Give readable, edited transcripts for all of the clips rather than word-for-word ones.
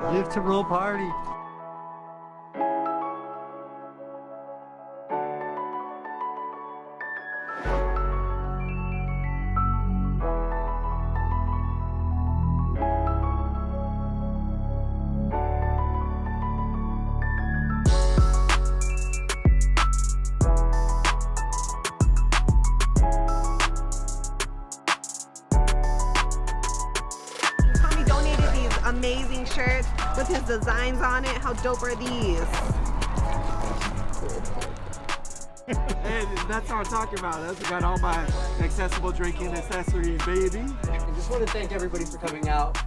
Live to roll party. Tommy donated these amazing shirts with his designs on it. How dope are these? Hey, that's what I'm talking about. That's got all my accessible drinking accessories, baby. I just want to thank everybody for coming out.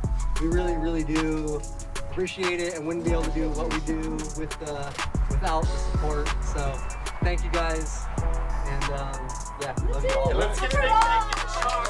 We really, really do appreciate it, and wouldn't be able to do what we do without the support. So thank you guys, and yeah, love you all. Let's give a big thank you to Shawn.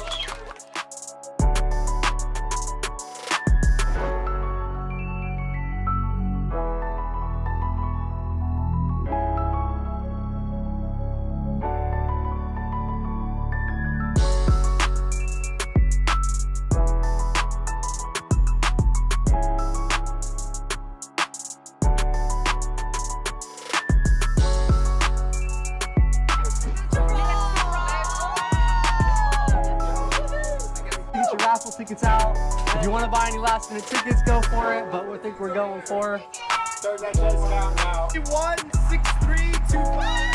Get your raffle tickets out. If you want to buy any last minute tickets, go for it. But we think we're going for Start that discount now. 16325.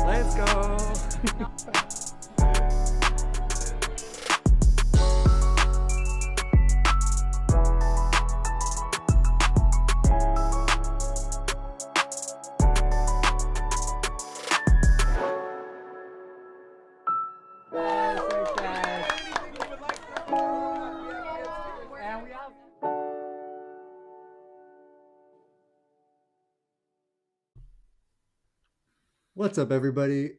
Let's go. What's up, everybody?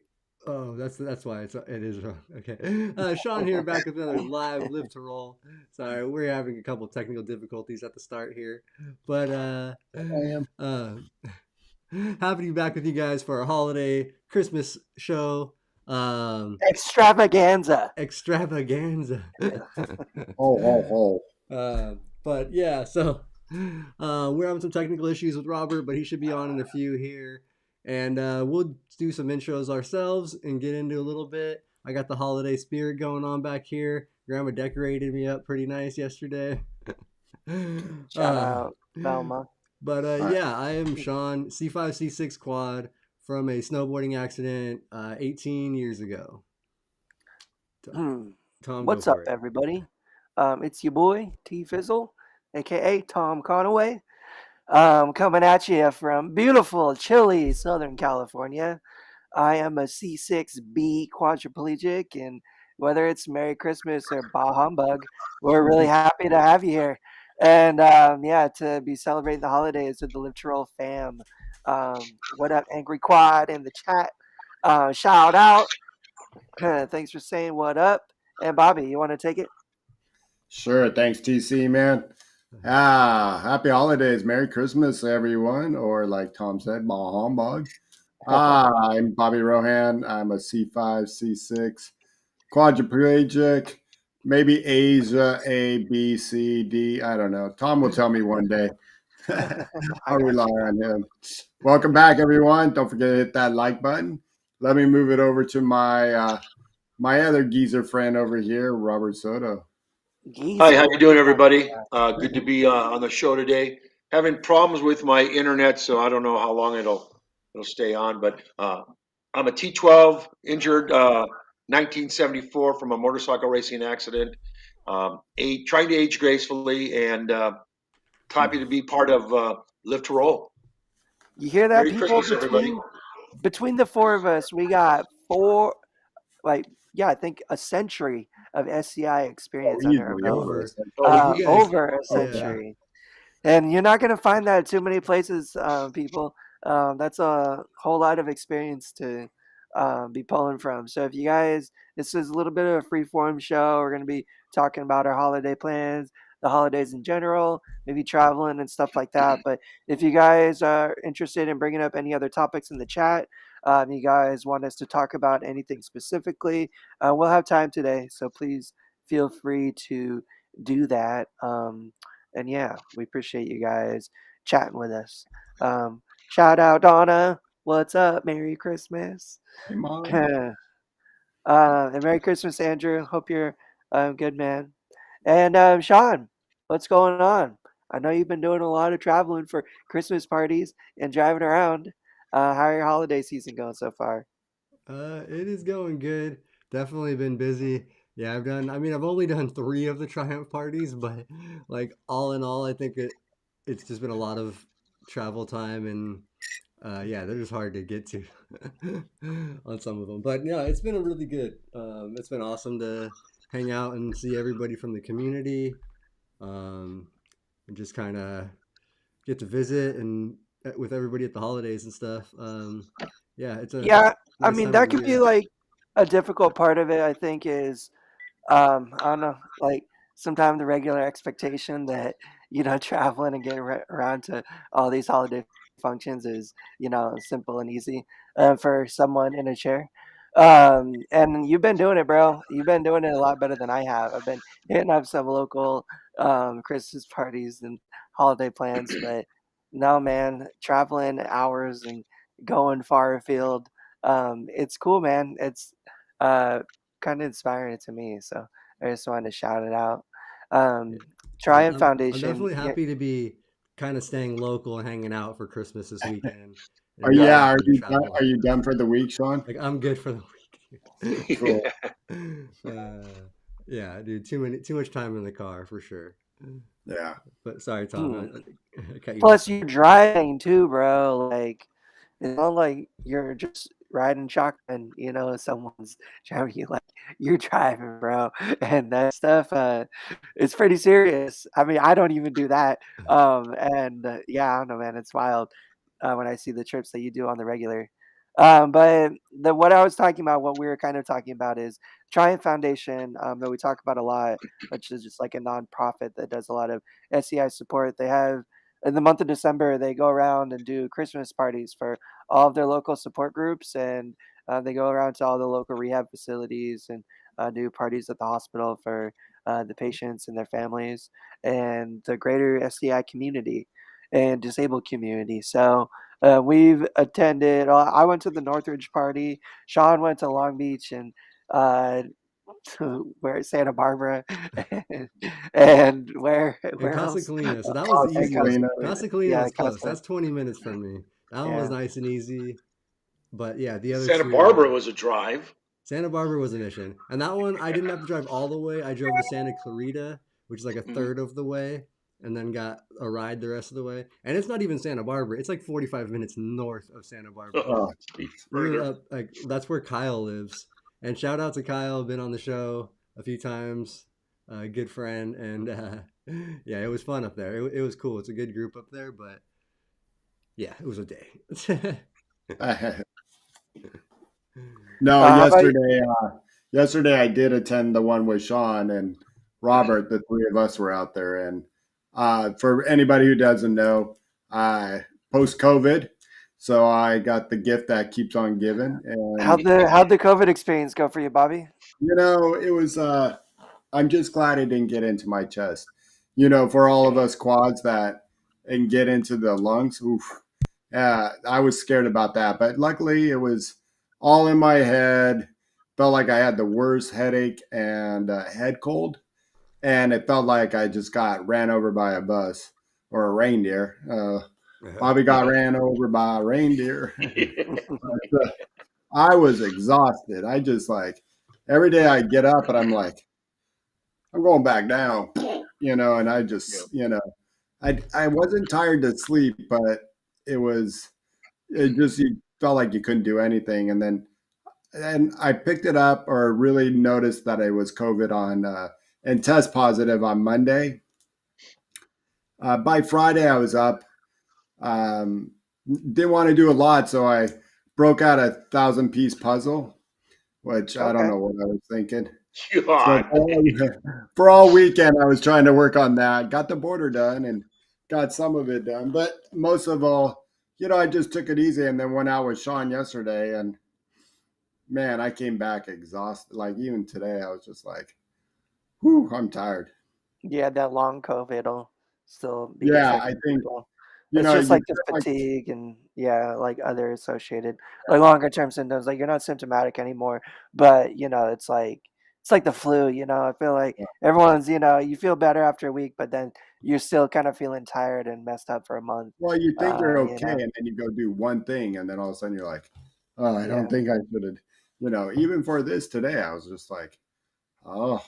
Oh, that's why it is wrong. Okay, Shawn here, back with another live Live to Roll. Sorry, we're having a couple technical difficulties at the start here, but I am. happy to be back with you guys for our holiday Christmas show. Extravaganza. Extravaganza. But yeah, so we're having some technical issues with Robert, but he should be on in a few here. And we'll do some intros ourselves and get into a little bit. I got the holiday spirit going on back here. Grandma decorated me up pretty nice yesterday. Shout out, Velma. But yeah, I am Shawn, C5, C6 quad from a snowboarding accident 18 years ago. Tom, What's go up, for it. everybody? It's your boy, T Fizzle, aka Tom Conaway. Coming at you from beautiful, chilly Southern California. I am a C6B quadriplegic, and whether it's Merry Christmas or Bah Humbug, we're really happy to have you here. And yeah, to be celebrating the holidays with the Live to Roll fam. What up, Angry Quad in the chat? Shout out. Thanks for saying what up. And Bobby, you want to take it? Sure. Thanks, TC, man. Happy holidays. Merry Christmas, everyone. Or like Tom said, bah humbug. I'm Bobby Rohan. I'm a C5, C6 quadriplegic. Maybe Asia, A, B, C, D. I don't know. Tom will tell me one day. I'll rely on him. Welcome back, everyone. Don't forget to hit that like button. Let me move it over to my my other geezer friend over here, Robert Soto. Hi, how you doing, everybody? Good to be on the show today. Having problems with my internet, so I don't know how long it'll stay on. But I'm a T12 injured 1974 from a motorcycle racing accident. Trying to age gracefully, and happy to be part of Live to Roll. You hear that, Merry people? Christmas, everybody. Between the four of us, we got four, like, yeah, I think a century of SCI experience under our belt. Over. Oh, You guys- Over a yeah. century. And you're not gonna find that too many places, people. That's a whole lot of experience to be pulling from. So if you guys, this is a little bit of a free form show. We're gonna be talking about our holiday plans, the holidays in general, maybe traveling and stuff like that. But if you guys are interested in bringing up any other topics in the chat, you guys want us to talk about anything specifically, we'll have time today. So please feel free to do that. And yeah, we appreciate you guys chatting with us. Shout out Donna. What's up? Merry Christmas. Hey, Mom. And Merry Christmas, Andrew. Hope you're good, man. And Shawn, what's going on? I know you've been doing a lot of traveling for Christmas parties and driving around. How are your holiday season going so far? It is going good. Definitely been busy. Yeah, I mean, I've only done three of the Triumph parties, but like all in all, I think it's just been a lot of travel time and yeah, they're just hard to get to on some of them. But yeah, it's been a really good. It's been awesome to hang out and see everybody from the community, um, and just kind of get to visit and with everybody at the holidays and stuff. Yeah, it's a Yeah, I nice mean time of that the could be year. like a difficult part of it. I think is I don't know, like sometimes the regular expectation that, traveling and getting around to all these holiday functions is, simple and easy for someone in a chair. And you've been doing it, bro. You've been doing it a lot better than I have. I've been hitting up some local Christmas parties and holiday plans, but no, man, traveling hours and going far afield, it's cool, man. It's uh, kind of inspiring to me. So I just wanted to shout it out. Yeah. Um, Well, Triumph I'm Foundation. definitely Yeah. happy to be kind of staying local and hanging out for Christmas this weekend Are and not yeah? Yeah. Are having to you done, travel. are you done for the week, Sean? Like I'm good for the week. Cool. Yeah, dude, too much time in the car for sure. Yeah. But sorry, Tom, Hmm. I cut you off Plus, there. you're driving too, bro. Like, it's not like you're just riding shotgun, someone's driving you. Like, you're driving, bro. And that stuff, it's pretty serious. I mean, I don't even do that. And yeah, I don't know, man. It's wild when I see the trips that you do on the regular. But what I was talking about, what we were kind of talking about is Triumph Foundation, that we talk about a lot, which is just like a nonprofit that does a lot of SEI support. They have in the month of December, they go around and do Christmas parties for all of their local support groups, and they go around to all the local rehab facilities and do parties at the hospital for the patients and their families and the greater SDI community and disabled community. So we've attended. I went to the Northridge party. Shawn went to Long Beach and uh, to where Santa Barbara, and, and And where Casa else? Colina, so that was Oh, And easy. Catalina. Casa Colina Yeah, was close. Casa. That's 20 minutes from me. That one was Yeah. nice and easy. But yeah, the other Santa two Barbara were was a drive. Santa Barbara was a mission. And that one, I didn't have to drive all the way. I drove to Santa Clarita, which is like a Hmm. third of the way, and then got a ride the rest of the way. And it's not even Santa Barbara. It's like 45 minutes north of Santa Barbara. Oh, We were Further. up, like, that's where Kyle lives. And shout out to Kyle, been on the show a few times, good friend. And yeah, it was fun up there. It was cool. It's a good group up there, but yeah, it was a day. no, How about you? yesterday I did attend the one with Sean and Robert. The three of us were out there, and for anybody who doesn't know, I post COVID, so I got the gift that keeps on giving, and How'd the COVID experience go for you, Bobby? it was. I'm just glad it didn't get into my chest. For all of us quads that and get into the lungs. Oof. Yeah, I was scared about that, but luckily it was all in my head. Felt like I had the worst headache and head cold, and it felt like I just got ran over by a bus or a reindeer. Bobby got ran over by a reindeer. I was exhausted. I just like every day I get up and I'm like, I'm going back down, and I Yeah. just, I wasn't tired to sleep, but it was, it just, you felt like you couldn't do anything. And I picked it up or really noticed that it was COVID and test positive on Monday. By Friday, I was up. Um, didn't want to do a lot, so I broke out a 1,000-piece puzzle, which I don't Okay. know what I was thinking. So God. for all weekend, I was trying to work on that. Got the border done and got some of it done, but most of all, I just took it easy and then went out with Shawn yesterday. And man, I came back exhausted. Like even today, I was just like, "Whew, I'm tired." Yeah, that long COVID will still be Yeah, I affecting think people. It's just you like the like fatigue and yeah, like other associated like longer term symptoms. Like you're not symptomatic anymore, but it's like the flu. I feel like everyone's you feel better after a week, but then you're still kind of feeling tired and messed up for a month. well, you think you're You okay, know, and then you go do one thing, and then all of a sudden you're like, "Oh, I don't yeah. think I should have." Even for this today, I was just like, "Oh,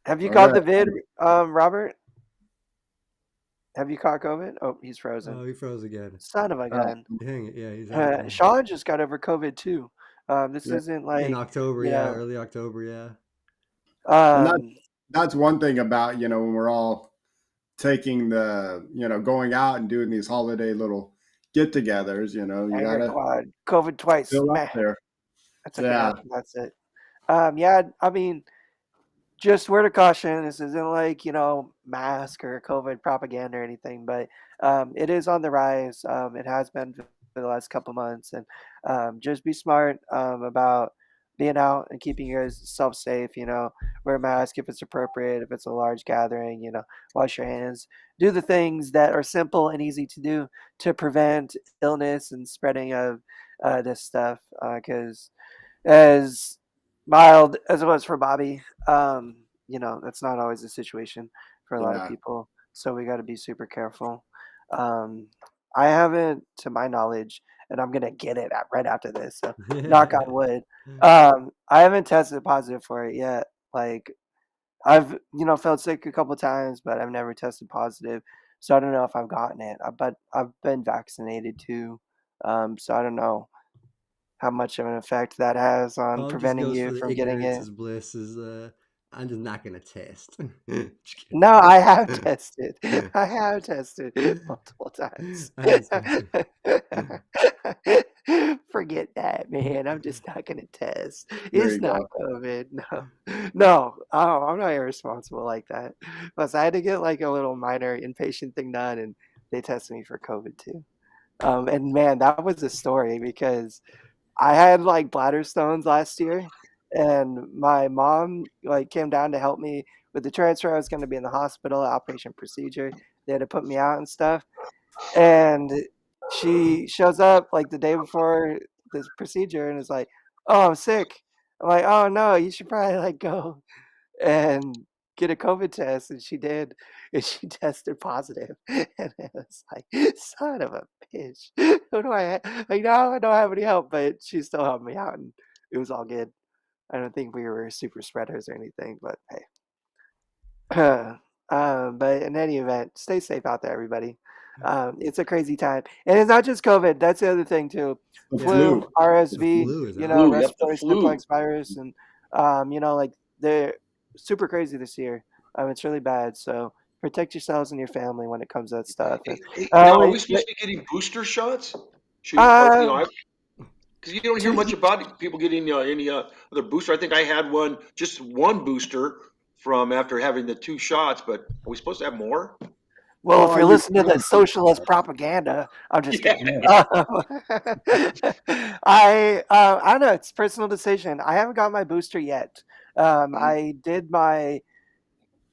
Have you caught okay." the vid, Robert? Have you caught COVID? Oh, he's frozen. Oh, he froze again. Son of a Uh, gun. Dang it. Yeah, he's out again. Sean just got over COVID too. This yeah, isn't In like, October, you yeah, know, early October, yeah. and um, that's one thing about when we're all taking going out and doing these holiday little get-togethers. You anger gotta quad, COVID twice, fill up meh. there. I took a Yeah, nap and that's it. Yeah, I mean, just word of caution, this isn't like, mask or COVID propaganda or anything, but it is on the rise. It has been for the last couple months. And just be smart about being out and keeping yourself safe. Wear a mask if it's appropriate, if it's a large gathering, wash your hands. Do the things that are simple and easy to do to prevent illness and spreading of this stuff. Because as mild as it was for Bobby, that's not always the situation for a lot of yeah, people. So we got to be super careful. Um, I haven't, to my knowledge, and I'm gonna get it right after this. So knock on wood. I haven't tested positive for it yet. Like I've, felt sick a couple times, but I've never tested positive. So I don't know if I've gotten it. But I've been vaccinated too. So I don't know how much of an effect that has on Tom just preventing goes you for the from getting ignorance it. is bliss. I'm just not gonna test. Just kidding. No, I have tested. I have tested multiple times. I just messing. Forget that, man. I'm just not gonna test. there It's you not go. COVID. No, no. Oh, I'm not irresponsible like that. Plus, I had to get like a little minor inpatient thing done, and they tested me for COVID too. And man, that was a story because I had like bladder stones last year, and my mom like came down to help me with the transfer. I was going to be in the hospital, outpatient procedure. They had to put me out and stuff. And she shows up like the day before this procedure and is like, "Oh, I'm sick." I'm like, "Oh no, you should probably like go and get a COVID test," and she did, and she tested positive. And it was like, son of a bitch. Who do like, no, I don't have any help, but she still helped me out, and it was all good. I don't think we were super spreaders or anything, but hey. But in any event, stay safe out there, everybody. It's a crazy time, and it's not just COVID. That's the other thing too. The Yeah, Flu, flu. the RSV, flu is out. Flu, yep, the respiratory flu. simplex virus, and like they're super crazy this year. It's really bad. So protect yourselves and your family when it comes to that stuff. And Now, are we we, supposed to be getting booster shots? um, Because you don't hear to, much about people getting any other booster. I think I had just one booster from after having the two shots, but are we supposed to have more? well, if Well, you're you listening to the socialist propaganda, I'm just Yeah. kidding. I don't know. It's a personal decision. I haven't got my booster yet. I did my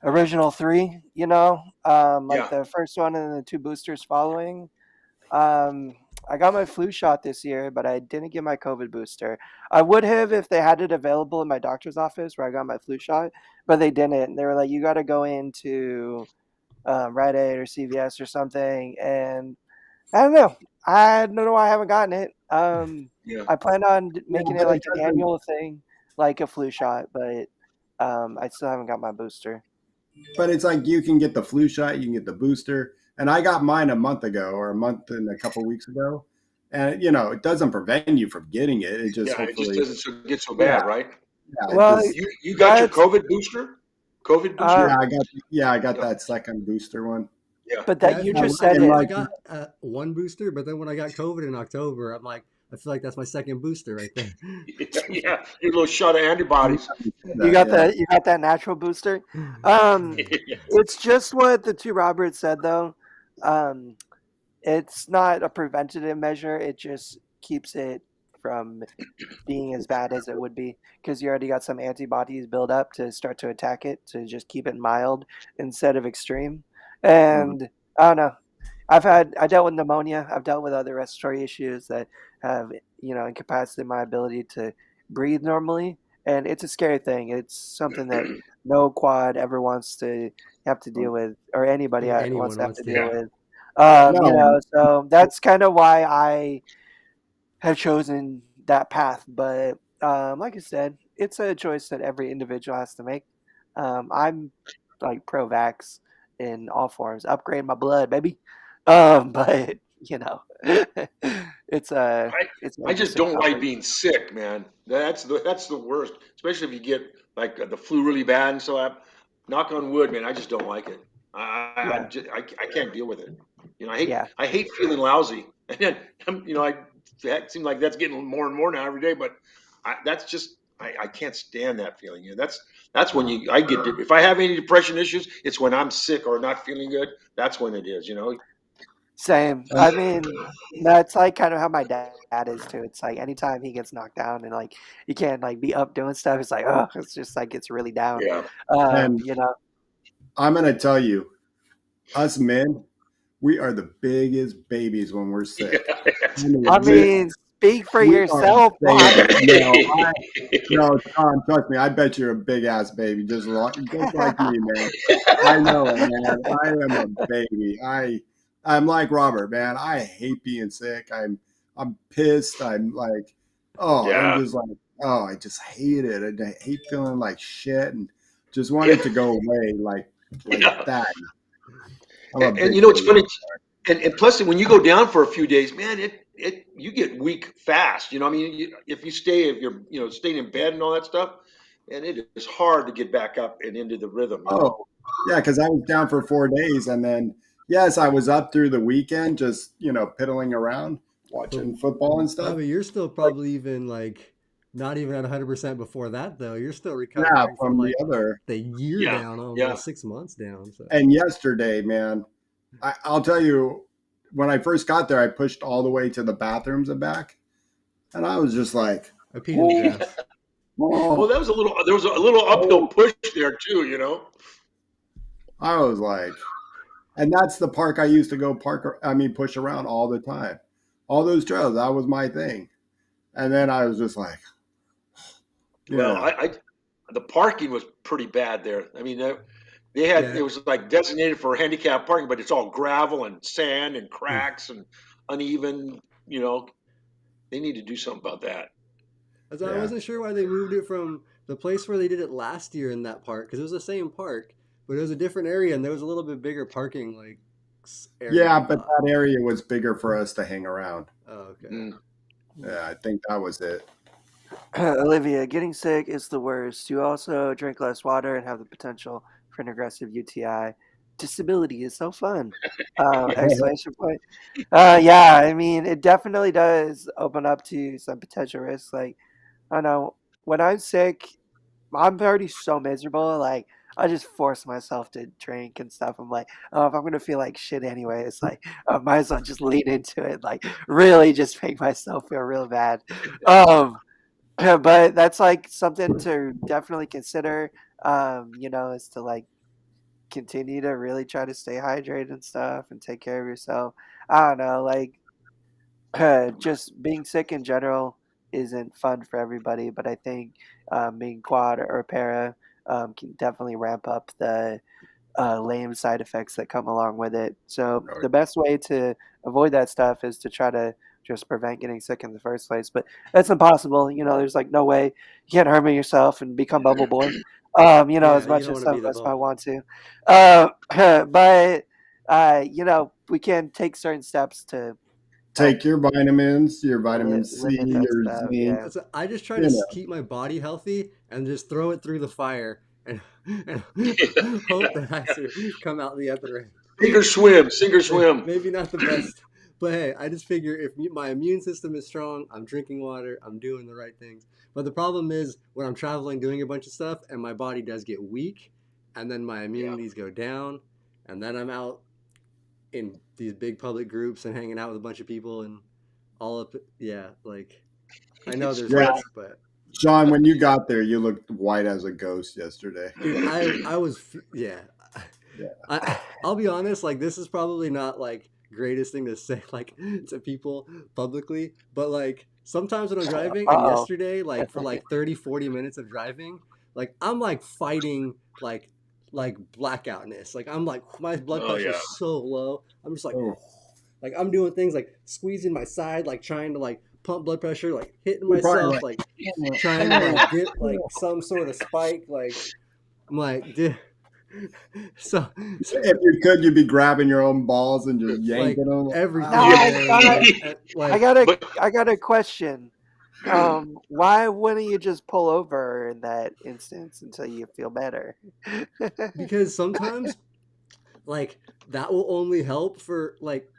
original three, like Yeah. the first one and the two boosters following. Um, I got my flu shot this year, but I didn't get my COVID booster. I would have if they had it available in my doctor's office where I got my flu shot, but they didn't. They were like, you got to go into Rite Aid or CVS or something. And I don't know. I don't know why I haven't gotten it. Yeah. I plan on Yeah, making it but it like an doesn't. annual thing, like a flu shot, but I still haven't got my booster. But it's like you can get the flu shot, you can get the booster, and I got mine a month ago or a month and a couple weeks ago, and it doesn't prevent you from getting it. It just Yeah. It just hopefully, doesn't get so yeah, bad, right? yeah, it Well, just You got your that's COVID booster? COVID uh, booster? yeah, I got Yeah. that second booster one. Yeah. But Yeah, that I you feel just like said And it. I like, got one booster, but then when I got COVID in October, I'm like, I feel like that's my second booster right there. Yeah, your little shot of antibodies. yeah. You got that natural booster. It's just what the two Roberts said though. Um, it's not a preventative measure. It just keeps it from being as bad as it would be because you already got some antibodies build up to start to attack it to just keep it mild instead of extreme. Mhm. And I don't know. I dealt with pneumonia. I've dealt with other respiratory issues that have, incapacitated my ability to breathe normally. And it's a scary thing. It's something that no quad ever wants to have to deal with, or I anybody think wants anyone to have wants to to. deal Yeah. with. Yeah. No, So that's kind of why I have chosen that path. But like I said, it's a choice that every individual has to make. I'm like pro-vax in all forms. Upgrade my blood, baby. But it's I it's I really just just a don't like preference. being sick, man. That's the worst, especially if you get like the flu really bad. And so I, knock on wood, man. I just don't like it. Yeah, I can't deal with it. yeah. I hate feeling lousy. And then, that seems like that's getting more and more now every day. But that's just I can't stand that feeling. That's when I get if I have any depression issues, it's when I'm sick or not feeling good. That's when it is. Same. and I mean, that's like kind of how my dad is too. It's like anytime he gets knocked down and like he can't like be up doing stuff, it's like oh, it's just like it's really down. Yeah. Um, and you know, I'm gonna tell you, us men, we are the biggest babies when we're sick. I I mean, mean, speak for we are yourself, babies. Bobby. No, Tom, trust me. I bet you're a big ass baby, just like me, man. I know it, man. I am a baby. I'm like Robert, man. I hate being sick. I'm pissed. I'm like, oh, I'm Yeah. just like, oh, I just hate it. I hate feeling like shit and just want it to go away like Yeah. that. I'm a And big it's baby. funny, and plus when you go down for a few days, man, it you get weak fast. I mean, if you're staying in bed and all that stuff, and it is hard to get back up and into the rhythm. Oh, yeah, because I was down for 4 days, and then yes, I was up through the weekend, just piddling around, But watching football and stuff. Bobby, you're still Like, probably even like not even at 100% before that though. You're still yeah, recovering from from the like other. the year Yeah, down, yeah, almost 6 months down. So And yesterday, man, I'll tell you, when I first got there, I pushed all the way to the bathrooms and back, and I was just like, I peed in the oh, grass. well, oh, there was a little uphill oh. push there too. I was like, and that's the park I used to go park. I mean, push around all the time. All those trails, that was my thing. And then I was just like, you Well, know, the parking was pretty bad there. I mean, they had Yeah, it was like designated for handicap parking, but it's all gravel and sand and cracks and uneven. You know, they need to do something about that. as I yeah. wasn't sure why they moved it from the place where they did it last year in that park because it was the same park, but it was a different area and there was a little bit bigger parking like area. Yeah, I but thought. that area was bigger for us to hang around. Oh, okay. Mm. Yeah, I think that was it. Olivia, getting sick is the worst. You also drink less water and have the potential for an aggressive UTI. Disability is so fun! Exclamation point. Yeah, I mean, it definitely does open up to some potential risks. Like, I don't know, when I'm sick, I'm already so miserable. Like, I just force myself to drink and stuff. I'm like, oh, if I'm gonna feel like shit anyway, it's like I might as well just lean into it. Like, really, just make myself feel real bad. Um, but that's like something to definitely consider. Is to like continue to really try to stay hydrated and stuff and take care of yourself. I don't know, like just being sick in general isn't fun for everybody, but I think being quad or para can definitely ramp up the lame side effects that come along with it. So Oh, the best way to avoid that stuff is to try to just prevent getting sick in the first place. But that's impossible. There's like no way you can't harm yourself and become Bubble Boy. Yeah, As you much don't as want to some be of the us might bubble. want to. But we can take certain steps to help take your vitamins, your vitamin C, limit that your stuff. zinc. Yeah. So I just try to You know, keep my body healthy and just throw it through the fire and, and hope that I come out the other end. Sink or swim. Maybe not the best, but hey, I just figure if my immune system is strong, I'm drinking water, I'm doing the right things. But the problem is when I'm traveling, doing a bunch of stuff, and my body does get weak, and then my Yeah. immunities go down, and then I'm out in these big public groups and hanging out with a bunch of people and all up. Yeah, like I know there's Yeah, risk, but Shawn, when you got there, you looked white as a ghost yesterday. dude, I was yeah. Yeah. I'll be honest, like this is probably not like greatest thing to say like to people publicly, but like sometimes when I'm driving and Uh-oh. yesterday like for like 30 40 minutes of driving, like I'm like fighting like blackoutness. Like I'm like my blood Oh pressure yeah. is so low. I'm just Oh, like I'm doing things like squeezing my side, like trying to like pump blood pressure, like hitting you're probably myself, like, like trying to like get like some sort of spike. Like I'm like, dude. So, so if you could, you'd be grabbing your own balls and just like yanking them. everything, Now I man. got Like But I got a question. Why wouldn't you just pull over in that instance until you feel better? because sometimes like that will only help for like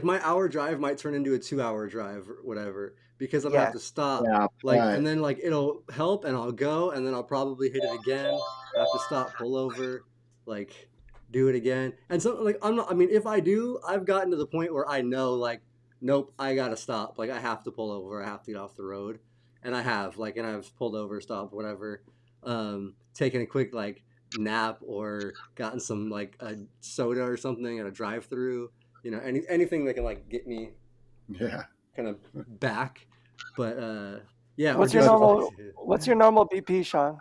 my hour drive might turn into a 2 hour drive or whatever because I'm gonna have Yeah. to stop Yeah, like right. and then like it'll help and I'll go and then I'll probably hit it again, have to stop, pull over, like do it again. And so like I'm not I mean if I do, I've gotten to the point where I know like nope, I gotta stop. Like I have to pull over, I have to get off the road. And I have like and I've pulled over, stopped, whatever. Taken a quick like nap or gotten some like a soda or something at a drive through, anything that can like get me Yeah. kind of back. But yeah, or What's your just That's normal What's your normal BP, Sean?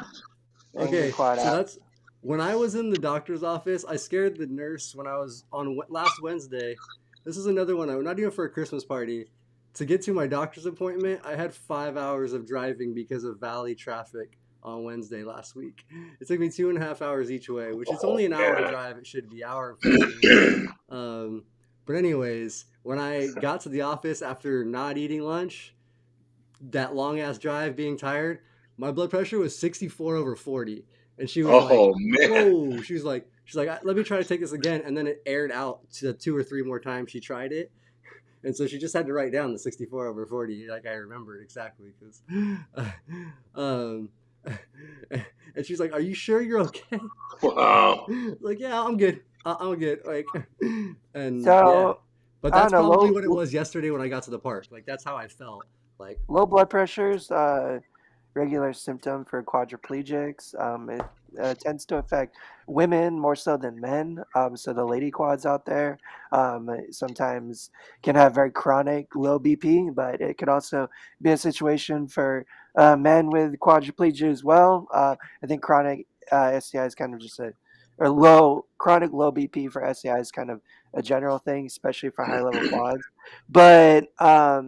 And your okay. quad So out. that's when I was in the doctor's office. I scared the nurse when I was on last Wednesday. This is another one. I'm not even for a Christmas party. To get to my doctor's appointment, I had 5 hours of driving because of valley traffic on Wednesday last week. It took me 2.5 hours each way, which is only an hour yeah. drive. It should be hour and 15. Um, but anyways, when I got to the office after not eating lunch, that long ass drive, being tired, my blood pressure was 64 over 40, and she was like, Oh man. "Whoa!" She's like, "Let me try to take this again," and then it aired out to 2 or 3 more times she tried it, and so she just had to write down the 64 over 40, like I remembered exactly because, um, and she's like, "Are you sure you're okay?" Wow. Like, yeah, I'm good. I'm good. Like, and yeah, So but I don't that's know. probably what it was yesterday when I got to the park. Like, that's how I felt. Like, Low blood pressures, regular symptom for quadriplegics. It tends to affect women more so than men. So the lady quads out there sometimes can have very chronic low BP, but it could also be a situation for men with quadriplegia as well. I think chronic STI is kind of just or chronic low BP for STI is kind of a general thing, especially for high level quads. But I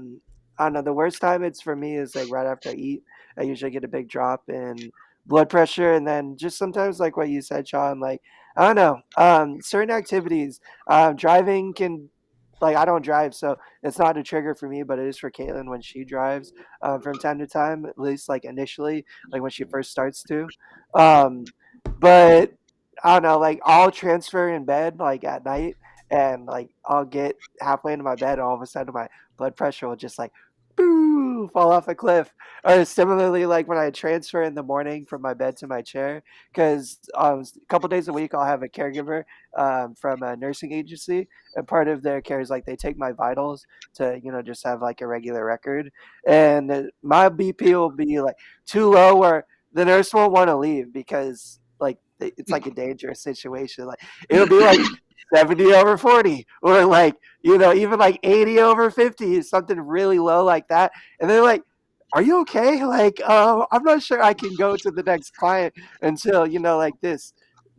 don't know. The worst time it's for me is like right after I eat. I usually get a big drop in blood pressure, and then just sometimes like what you said, Sean. Like I don't know, certain activities, driving can. Like I don't drive, so it's not a trigger for me, but it is for Caitlin when she drives from time to time. At least like initially, like when she first starts to. Um, but I don't know. Like I'll transfer in bed like at night, and like I'll get halfway into my bed, and all of a sudden my blood pressure will just like boo, fall off a cliff. Or similarly, like when I transfer in the morning from my bed to my chair, because a couple days a week I'll have a caregiver from a nursing agency, and part of their care is like they take my vitals to just have like a regular record, and my BP will be like too low where the nurse won't want to leave because like it's like a dangerous situation. Like it'll be like 70 over 40 or like even like 80 over 50, something really low like that. And they're like, are you okay? Like, I'm not sure I can go to the next client until, like this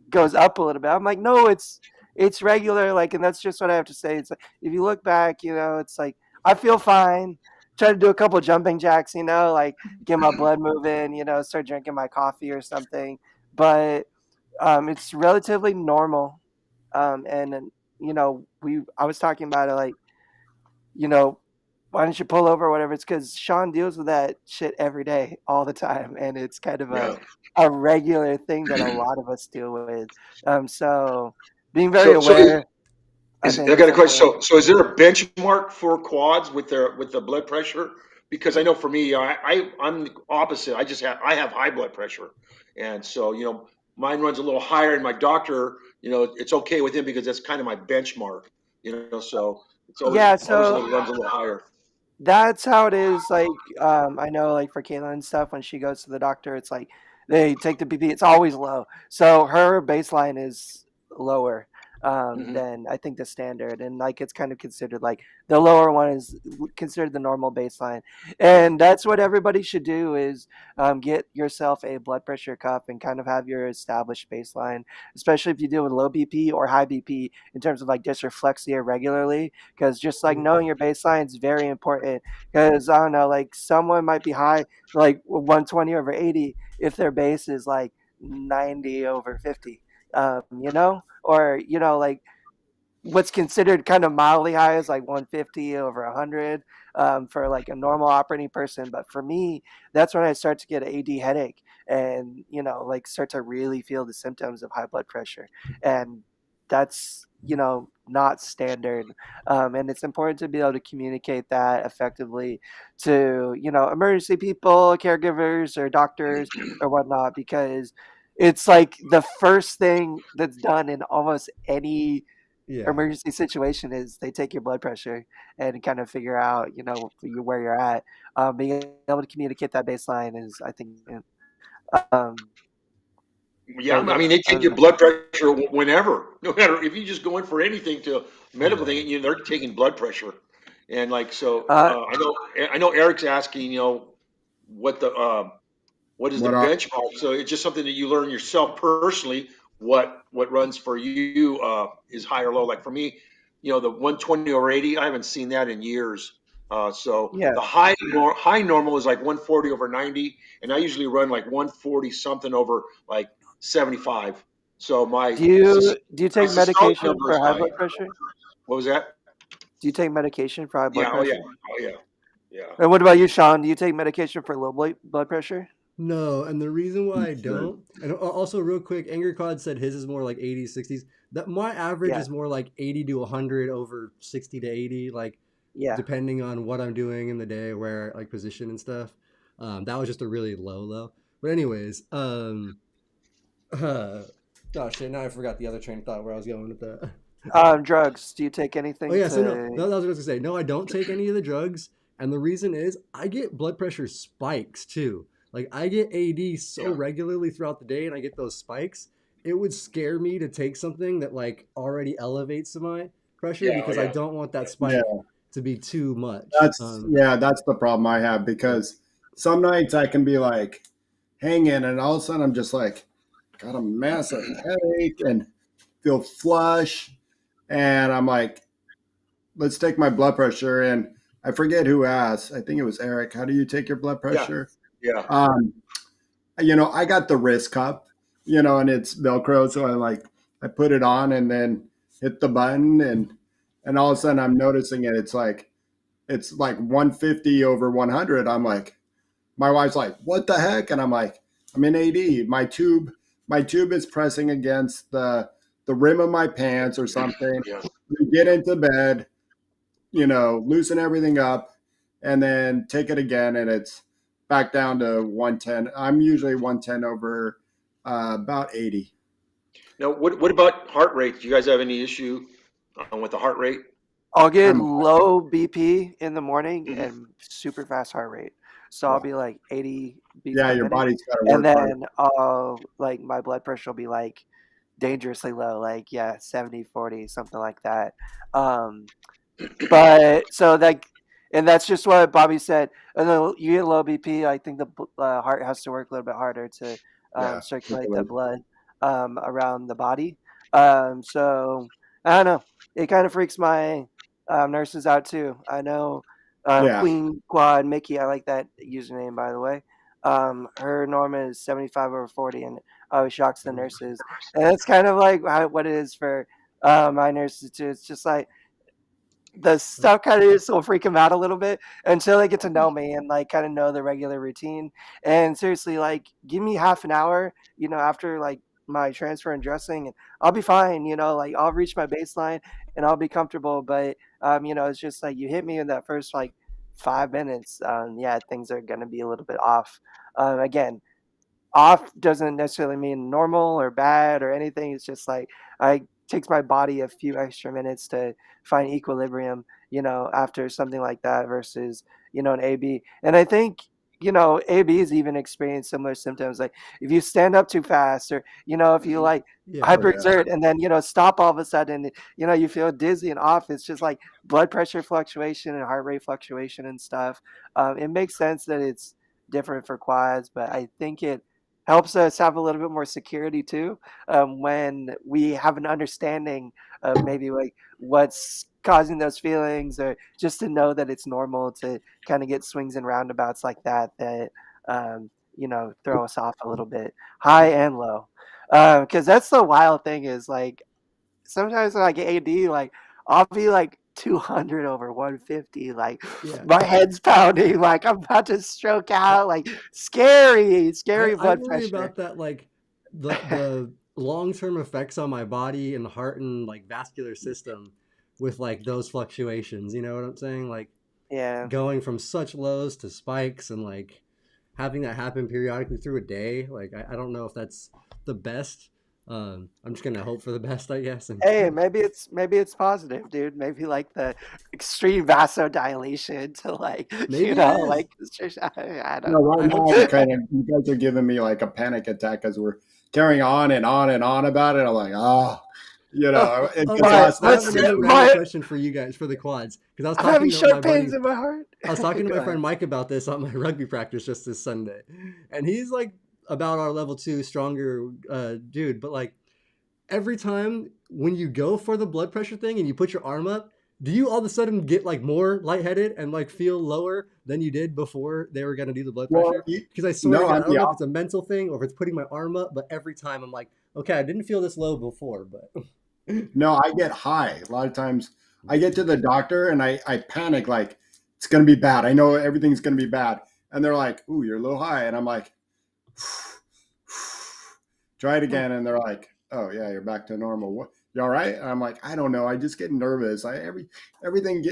goes up a little bit. I'm like, no, it's regular. Like, and that's just what I have to say. It's like, if you look back, it's like, I feel fine. Try to do a couple jumping jacks, like get my blood moving, start drinking my coffee or something. But it's relatively normal. And I was talking about it like, you know, why don't you pull over or whatever? It's because Shawn deals with that shit every day, all the time, and it's kind of Yeah. a regular thing that a lot of us deal with. So being very So aware, I is think, I is got a question. important. So is there a benchmark for quads with the blood pressure? Because I know for me, I'm the opposite. I have high blood pressure, and so mine runs a little higher. And my doctor, it's okay with him because that's kind of my benchmark. So it's Yeah, always so runs a little higher. that's how it is. Like, I know, like for Kayla and stuff, when she goes to the doctor, it's like they take the BP. It's always low. So her baseline is lower Hmm. than I think the standard, and like it's kind of considered like the lower one is considered the normal baseline, and that's what everybody should do is get yourself a blood pressure cuff and kind of have your established baseline, especially if you deal with low BP or high BP in terms of like dysreflexia regularly, because just like knowing your baseline is very important. Because I don't know, like someone might be high, like 120 over 80, if their base is like 90 over 50, or like what's considered kind of mildly high is like 150 over 100 for like a normal operating person. But for me, that's when I start to get an AD headache and, like start to really feel the symptoms of high blood pressure. And that's, not standard. And it's important to be able to communicate that effectively to, emergency people, caregivers, or doctors or whatnot, because it's like the first thing that's done in almost any Yeah. emergency situation is they take your blood pressure and kind of figure out, where you're at. Being able to communicate that baseline is, I think, Yeah, but I yeah, mean, they I take don't your know. blood pressure whenever, no matter if you just go in for anything to medical Yeah. thing, they're taking blood pressure, and like so, Uh, I know Eric's asking, what the what is the What are benchmark? So it's just something that you learn yourself personally. What runs for you is high or low. Like for me, the 120 over 80, I haven't seen that in years. So yeah. the high normal is like 140 over 90, and I usually run like 140 something over like 75. So Do you do you my take systolic medication number is for high high. blood pressure? What was that? Do you take medication for high blood Yeah. Oh yeah. pressure? Oh yeah. Yeah. And what about you, Sean? Do you take medication for low blood pressure? No, and the reason why I good? don't, and also real quick, Anger Cod said his is more like 80s, 60s. That my average Yeah, is more like 80 to 100 over 60 to 80, like yeah. depending on what I'm doing in the day, where like position and stuff. That was just a really low. But anyways, uh, oh shit, now I forgot the other train of thought where I was going with that. Drugs. Do you take Oh anything yeah, so no, to? that was what I was gonna say. No, I don't take any of the drugs, and the reason is I get blood pressure spikes too. Like I get AD so Yeah. regularly throughout the day, and I get those spikes. It would scare me to take something that like already elevates my pressure Yeah. Oh because I yeah. don't want that Yeah, spike to be too much. that's the problem I have Yeah, because some nights I can be like hanging, and all of a sudden I'm just like got a massive headache and feel flush, and I'm like, let's take my blood pressure, and I forget who asked. I think it was Eric. How do you take your blood Yeah. pressure? Yeah. Um, I got the wrist cup, and it's Velcro, so I put it on and then hit the button, and all of a sudden I'm noticing it. It's like 150 over 100. I'm like, my wife's like, what the heck? And I'm like, I'm in AD. My tube is pressing against the rim of my pants or something. Yeah. We get into bed, loosen everything up, and then take it again, and it's back down to 110. I'm usually 110 over about 80. Now, what about heart rate? Do you guys have any issue with the heart rate? I'll get I'm low BP in the morning Hmm. and super fast heart rate. So I'll Yeah. be like 80 beats Yeah, per your minute. body's got to And work hard. then I'll like my blood pressure will be like dangerously low, like yeah, 70, 40, something like that. Um, but so like, and that's just what Bobby said. And then you get low BP, I think the heart has to work a little bit harder to Yeah. circulate the blood around the body. So I don't know. It kind of freaks my nurses out too. I know Yeah, Queen Quad Mickey. I like that username, by the way. Her norm is 75 over 40, and always shocks the nurses. And that's kind of like what it is for my nurses too. It's just like the stuff kind of just will freak them out a little bit until they get to know me and like kind of know the regular routine. And seriously, like give me half an hour, after like my transfer and dressing, and I'll be fine. Like I'll reach my baseline and I'll be comfortable. But it's just like you hit me in that first like 5 minutes. Yeah, things are gonna be a little bit off. Again, off doesn't necessarily mean normal or bad or anything. It's just like I takes my body a few extra minutes to find equilibrium, after something like that versus, an AB. And I think, ABs even experience similar symptoms. Like if you stand up too fast or, if you like Yeah. Oh yeah. hyperexert and then, stop all of a sudden, you feel dizzy and off. It's just like blood pressure fluctuation and heart rate fluctuation and stuff. It makes sense that it's different for quads, but I think it helps us have a little bit more security too, when we have an understanding of maybe like what's causing those feelings, or just to know that it's normal to kind of get swings and roundabouts like that throw us off a little bit, high and low. Because that's the wild thing is like sometimes when I get AD, like I'll be like 200 over 150, like Yeah. my head's pounding, like I'm about to stroke I, out, like scary, I scary I blood worry pressure. about that, like the long term effects on my body and the heart and like vascular system with like those fluctuations. You know what I'm saying? Like Yeah. going from such lows to spikes and like having that happen periodically through a day. Like I don't know if that's the best. I'm just gonna hope for the best, I guess. And Hey, maybe it's positive, dude. Maybe like the extreme vasodilation to like, maybe it is. like I No, don't know. right I hope now, so. kind of, you guys are giving me like a panic attack because we're carrying on and on and on about it. I'm like, oh, Oh, and oh, just so last I night, have Let's I another got random my question for you guys for the quads because I'm having sharp pains in my heart. I was talking to Go my ahead. friend Mike about this on my rugby practice just this Sunday, and he's like about our level two stronger dude, but like every time when you go for the blood pressure thing and you put your arm up, do you all of a sudden get like more lightheaded and like feel lower than you did before they were gonna do the blood well, pressure? Because I swear to no, God, I'm I don't the know if it's a mental thing or if it's putting my arm up, but every time I'm like, okay, I didn't feel this low before, but no, I get high. A lot of times I get to the doctor and I panic like it's gonna be bad. I know everything's gonna be bad. And they're like, ooh, you're a little high. And I'm like, try it again. And they're like, oh yeah, you're back to normal. What, you all right? And I'm like, I don't know. I just get nervous. Everything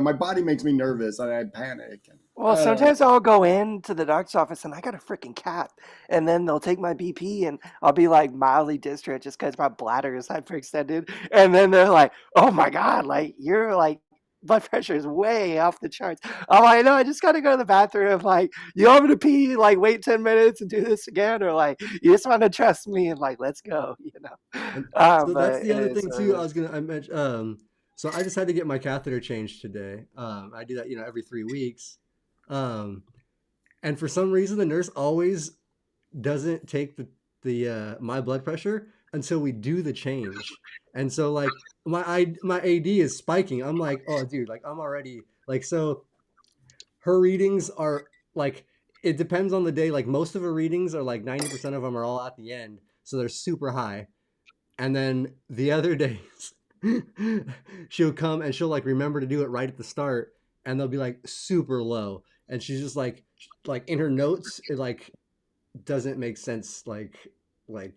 my body makes me nervous and I panic. And Well, I don't know. sometimes I'll go into the doctor's office and I got a freaking cat, and then they'll take my BP and I'll be like mildly distraught just because my bladder is hyperextended, and then they're like, "Oh my God, like you're like blood pressure is way off the charts." I'm like, "No, I just gotta go to the bathroom. Like, you want me to pee? Like, wait 10 minutes and do this again, or like you just want to trust me and like let's go, you know?" and so that's But the it other is thing what it too. is. I mentioned. So I just had to get my catheter changed today. I do that, every 3 weeks. Um, and for some reason, the nurse always doesn't take the my blood pressure until we do the change. And so like my AD is spiking. I'm like, oh dude, like I'm already like so her readings are like it depends on the day. Like most of her readings are like 90% of them are all at the end, so they're super high. And then the other days, she'll come and she'll like remember to do it right at the start, and they'll be like super low. And she's just like in her notes, it like doesn't make sense like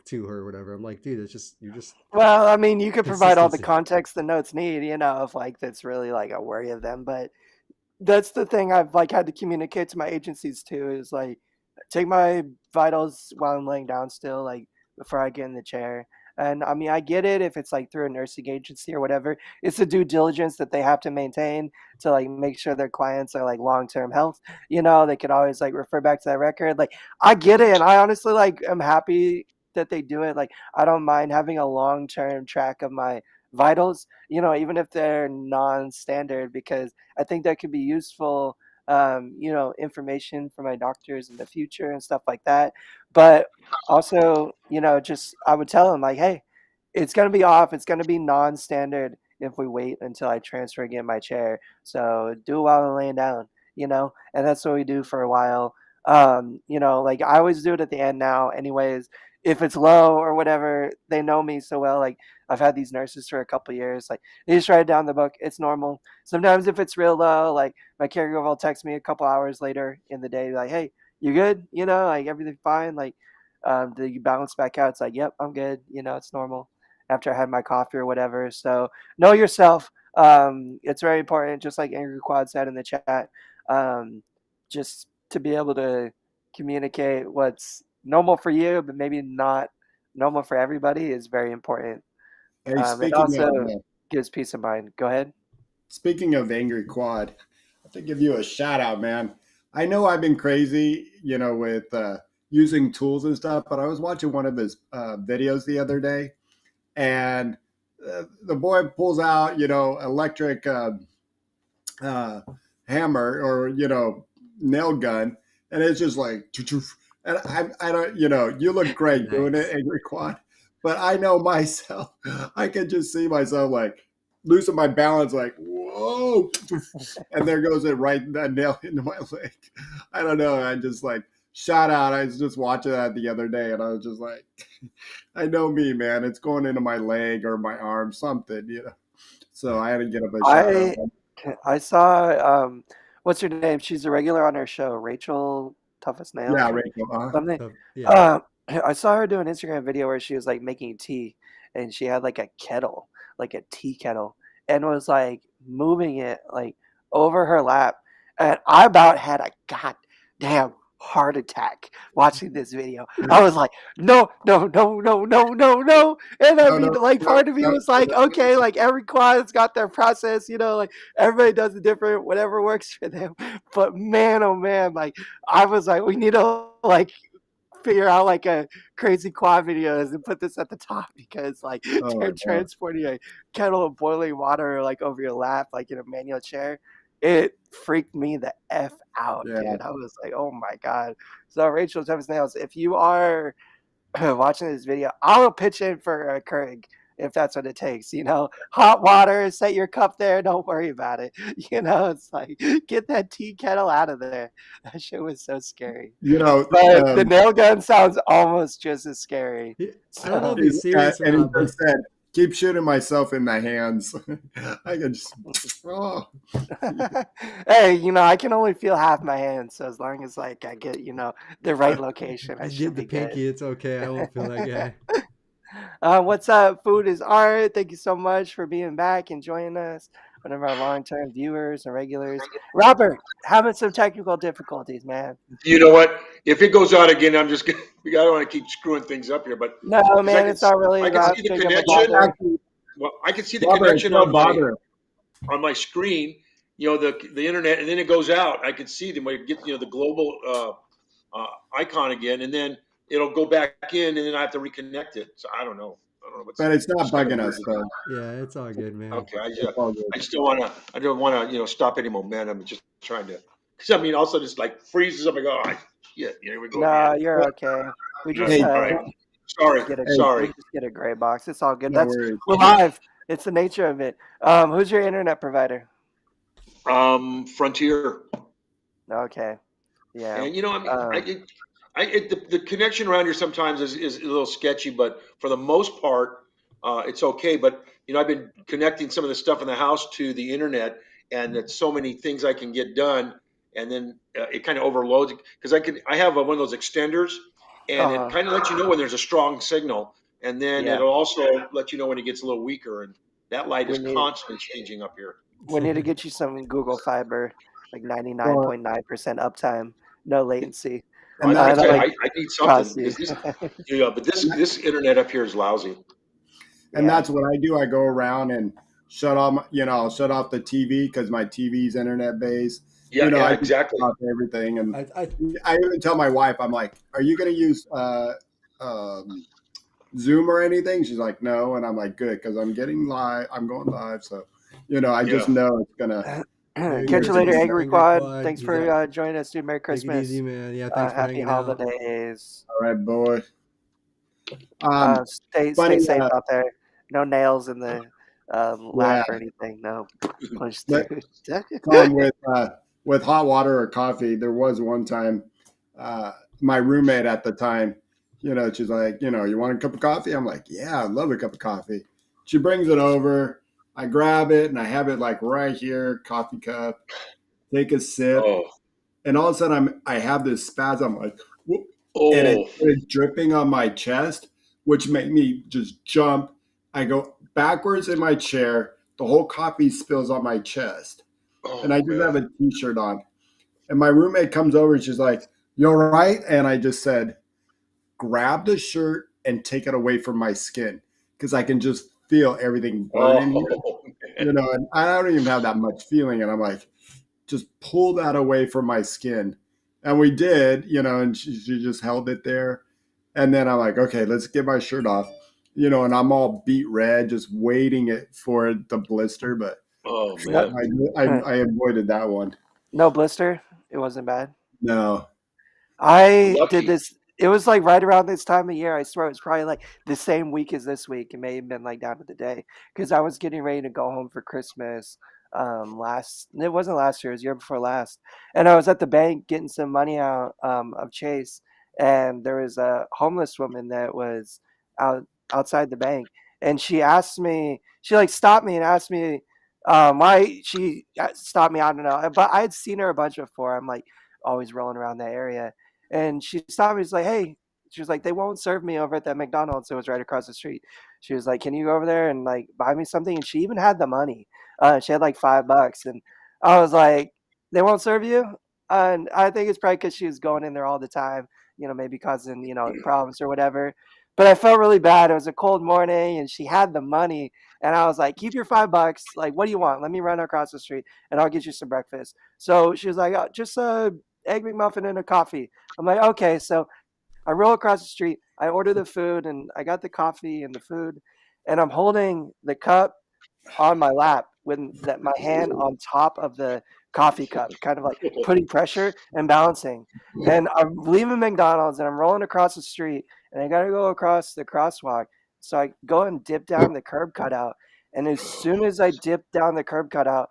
to her or whatever. I'm like, dude, it's just you're just Well, I mean, you could provide all the consistency. context the notes need, if like that's really like a worry of them. But that's the thing I've like had to communicate to my agencies too is like take my vitals while I'm laying down still, like before I get in the chair. And I mean, I get it if it's like through a nursing agency or whatever. It's a due diligence that they have to maintain to like make sure their clients are like long term health. They could always like refer back to that record. Like I get it, and I honestly like am happy that they do it. Like I don't mind having a long term track of my vitals. Even if they're non standard, because I think that could be useful, information for my doctors in the future and stuff like that. But also, just I would tell them like, hey, it's gonna be off. It's gonna be non-standard if we wait until I transfer again my chair. So do it while I'm laying down, and that's what we do for a while. Like I always do it at the end now, anyways. If it's low or whatever, they know me so well. Like I've had these nurses for a couple years. Like they just write it down in the book. It's normal. Sometimes if it's real low, like my caregiver will text me a couple hours later in the day, like, "Hey, you good? Like everything fine? Like Do you bounce back out? It's like, yep, I'm good. It's normal after I had my coffee or whatever. So know yourself. It's very important, just like Angry Quad said in the chat. Um, just to be able to communicate what's normal for you, but maybe not normal for everybody is very important. Hey, It also gives peace of mind. Go ahead. speaking of Angry Quad, I have to give you a shout out, man. I know I've been crazy, with using tools and stuff, but I was watching one of his videos the other day, and the boy pulls out, electric uh, hammer or nail gun, and it's just like, and I don't, you look great doing it, Nice. Angry Quad, but I know myself, I can just see myself like losing my balance, like whoa, and there goes it right that nail into my leg. I don't know. I just like shout out. I was just watching that the other day, and I was just like, I know me, man. It's going into my leg or my arm, something. So I had to get up a shout out. I saw what's her name? She's a regular on our show, Rachel Toughest Nails Yeah, or Rachel. something. So, yeah. I saw her do an Instagram video where she was like making tea, and she had like a kettle, like a tea kettle, and was like moving it like over her lap, and I about had a goddamn heart attack watching this video. I was like, no, no, no, no, no, no, no. And I No, mean, no, like, no, part of me no, was like, okay, like every quad's got their process, like everybody does it different, whatever works for them. But man, oh man, like I was like, we need to like figure out like a crazy quad videos and put this at the top because like oh my they're God. transporting a kettle of boiling water like over your lap like in a manual chair. It freaked me the F out, Yeah. dude. I was like, oh my God. So Rachel Thomas Nails, if you are watching this video, I'll pitch in for Keurig if that's what it takes. Hot water, set your cup there. Don't worry about it. It's like get that tea kettle out of there. That shit was so scary. You know, But the um, nail gun sounds almost just as scary. I don't know if So he's serious or and he not, but just said, keep shooting myself in the hands. I can just, oh, hey, I can only feel half my hand, so as long as like I get, the right location, I just should get the be good. pinky. It's okay. I won't feel that guy. What's up? Food is art. Thank you so much for being back and joining us. One of our long-term viewers and regulars. Robert, having some technical difficulties, man. You know what? If it goes out again, I'm just gonna. I don't want to keep screwing things up here, but No, because man, it's not really I can that see the big of a connection. bother. actually, Well, I can see the Robert, it's connection no bother. on my screen. The internet, and then it goes out. I can see them. I get the global icon again, and then it'll go back in, and then I have to reconnect it. So I don't know. I don't know what's But it's not it's kind of bugging weird. us, though. Yeah, it's all good, man. Okay, It's all good. I just don't want to. I don't want to stop any momentum. Just trying to. Because I mean, also just like freezes up. I go, oh, shit, here we go No, again. you're okay. We All just right, Hey, all right. Sorry, get a hey, we sorry. just get a gray box. It's all good. no worries. We're live. It's the nature of it. Who's your internet provider? Frontier. Okay. Yeah. And I mean, Um, the connection around here sometimes is a little sketchy, but for the most part, it's okay. But I've been connecting some of the stuff in the house to the internet, and it's so many things I can get done, and then it kind of overloads because I have one of those extenders, and it uh-huh. kind of lets you know when there's a strong signal, and then Yeah. it'll also let you know when it gets a little weaker, and that light We is need constantly changing up here. we need to get you some Google Fiber, like Well, 99.9% uptime, no latency. and I that's That tell you, what, like I need something costs you. because but this internet up here is lousy. and Yeah. that's what I do. I go around and shut off, I'll shut off the TV because my TV's internet based. Yeah, yeah, I just exactly. shut off everything, and I I even tell my wife, I'm like, "Are you going to use Zoom or anything?" She's like, "No," and I'm like, "Good," because I'm getting live. I'm going live, so I just Yeah. know it's gonna. Merry Catch you It's later, Christmas, gonna Angry Angry Quad. Quad. Thanks He's out. for joining us, dude. Merry Take it easy, Christmas. man. Yeah, thanks for Happy hanging out. holidays. all right, boy. Um, Stay funny, safe out there. No nails in the yeah. lap or anything. No, push But through. Tom, with hot water or coffee, there was one time, my roommate at the time, she's like, you want a cup of coffee? I'm like, yeah, I love a cup of coffee. She brings it over. I grab it and I have it like right here, coffee cup. Take a sip, Oh, and all of a sudden I have this spasm, like, whoop, and it Oh, started dripping on my chest, which made me just jump. I go backwards in my chair. The whole coffee spills on my chest, and I oh just have man. a t-shirt on. And my roommate comes over and she's like, "You all right?" And I just said, "Grab the shirt and take it away from my skin because I can just feel everything burning here." Oh man. And I don't even have that much feeling. And I'm like, just pull that away from my skin. And we did, and she just held it there. And then I'm like, okay, let's get my shirt off, and I'm all beet red, just waiting it for it to blister. But Oh No, man. I avoided that one. no blister. It wasn't bad. No. I did Lucky. this. It was like right around this time of year. I swear it was probably like the same week as this week. It may have been like down to the day because I was getting ready to go home for Christmas. It wasn't last year. It was the year before last, and I was at the bank getting some money out of Chase, and there was a homeless woman that was out outside the bank, and she asked me. She like stopped me and asked me why she stopped me. I don't know, but I had seen her a bunch before. I'm like always rolling around that area and she stopped me. She's like, "Hey," she was like, "They won't serve me over at that McDonald's. It was right across the street." She was like, "Can you go over there and like buy me something?" And she even had the money. She had like $5, and I was like, "They won't serve you?" And I think it's probably because she was going in there all the time, maybe causing problems or whatever. But I felt really bad. It was a cold morning, and she had the money, and I was like, "Keep your $5. Like, what do you want? Let me run across the street, and I'll get you some breakfast." So she was like, "Just a egg McMuffin and a coffee." I'm like, okay. So I roll across the street. I order the food and I got the coffee and the food, and I'm holding the cup on my lap with my hand on top of the coffee cup, kind of like putting pressure and balancing. And I'm leaving McDonald's and I'm rolling across the street and I gotta go across the crosswalk. So I go and dip down the curb cutout. And as soon as I dip down the curb cutout,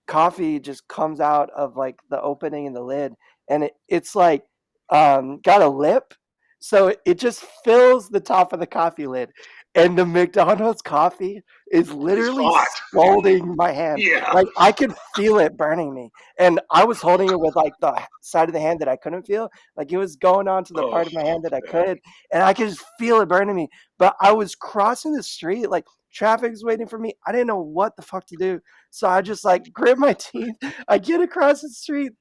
coffee just comes out of like the opening in the lid and it's like got a lip so it just fills the top of the coffee lid and the McDonald's coffee is It's literally hot. scalding my hand. Yeah. Like I could feel it burning me. And I was holding it with like the side of the hand that I couldn't feel. Like it was going on to the Oh part of my hand that I man. could. And I could just feel it burning me. But I was crossing the street, like traffic's waiting for me. I didn't know what the fuck to do. So I just like grit my teeth. I get across the street,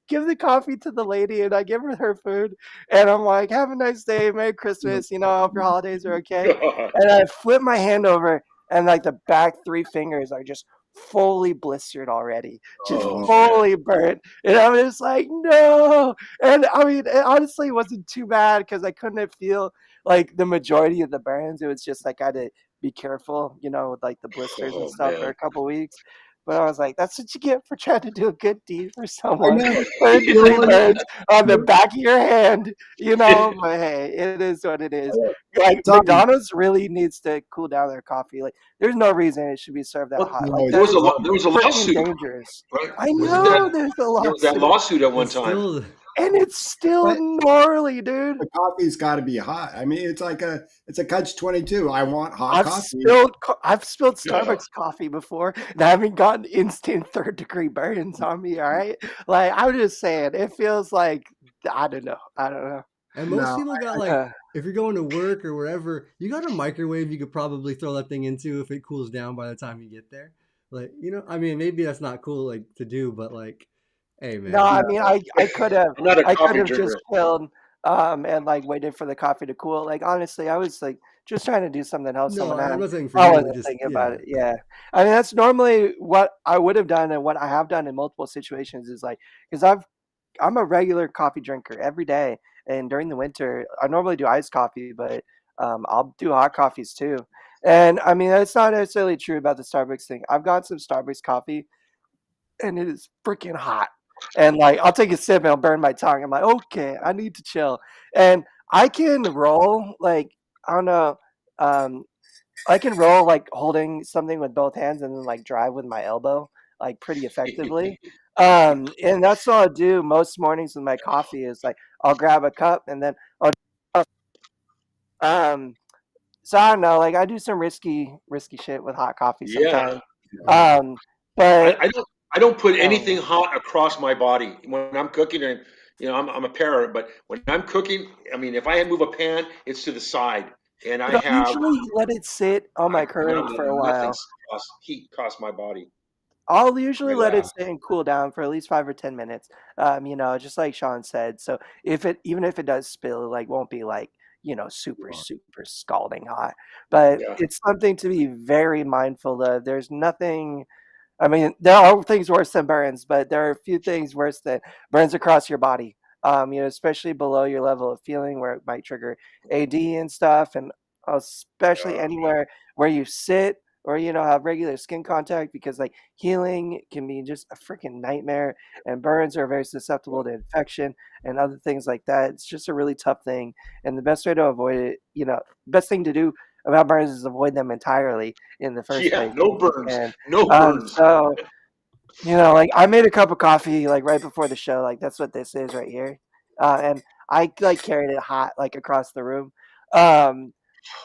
give the coffee to the lady, and I give her food. And I'm like, "Have a nice day, Merry Christmas. I hope your holidays are okay." God. And I flip my hand over, and like the back three fingers are just fully blistered already, just Oh Oh, man. fully burnt. And I'm just like, no. And I mean, it honestly wasn't too bad because I couldn't feel like the majority of the burns. It was just like I had to be careful, with like the blisters and Oh stuff for man. a couple weeks. But I was like, that's what you get for trying to do a good deed for I someone. know. Third degree burns on the You're- back of your hand, But hey, it is what it is. Like Tom, McDonald's really needs to cool down their coffee. Like, there's no reason it should be served that Well, hot. no, Like, it's there that was a is wrong. there was a freaking lawsuit, dangerous. right? I Wasn't know that there's a there was that lawsuit, lawsuit at one It's time? still and it's still But gnarly, dude. the coffee's got to be hot. I mean, it's a catch 22. I want hot I've coffee. spilled I've spilled Yeah. Starbucks coffee before and I haven't gotten instant third degree burns on me, all right? Like I'm just saying, it feels like I don't know. I don't know. and most No, people got like Uh, if you're going to work or wherever, you got a microwave you could probably throw that thing into if it cools down by the time you get there. Like, I mean, maybe that's not cool like to do, but like, hey no, man. I mean I could have I'm not a I could coffee have just drinker. chilled and like waited for the coffee to cool. Like honestly, I was like just trying to do something else No, someone I'm had. not saying for I you, but wasn't just thinking about yeah. it. Yeah. I mean that's normally what I would have done and what I have done in multiple situations is like because I'm a regular coffee drinker every day, and during the winter, I normally do iced coffee, but I'll do hot coffees too. And I mean, that's not necessarily true about the Starbucks thing. I've got some Starbucks coffee, and it is freaking hot. And like, I'll take a sip and it'll burn my tongue. I'm like, okay, I need to chill. And I can roll like I don't know. Um, I can roll like holding something with both hands and then like drive with my elbow like pretty effectively. And that's what I'll do most mornings with my coffee is like I'll grab a cup and then um so I don't know, like I do some risky shit with hot coffee Yeah. sometimes. Yeah. Um but I don't put I don't anything know. hot across my body when I'm cooking. And I'm a parent, but when I'm cooking, I mean, if I move a pan, it's to the side, and I I'll have usually let it sit on my I'm Keurig for a letting nothing while. cross heat cross my body. I'll usually let Yeah, it sit and cool down for at least 5 or 10 minutes. Just like Shawn said. So even if it does spill, like won't be like, super, super scalding hot. But yeah, it's something to be very mindful of. There's nothing I mean, there are things worse than burns, but there are a few things worse than burns across your body. Especially below your level of feeling, where it might trigger AD and stuff, and especially yeah, anywhere where you sit or have regular skin contact, because like healing can be just a freaking nightmare, and burns are very susceptible to infection and other things like that. It's just a really tough thing, and the best way to avoid it, best thing to do about burns is avoid them entirely in the first yeah. place. No burns, And no burns. so like I made a cup of coffee like right before the show. Like that's what this is right here, and I like carried it hot like across the room. Um,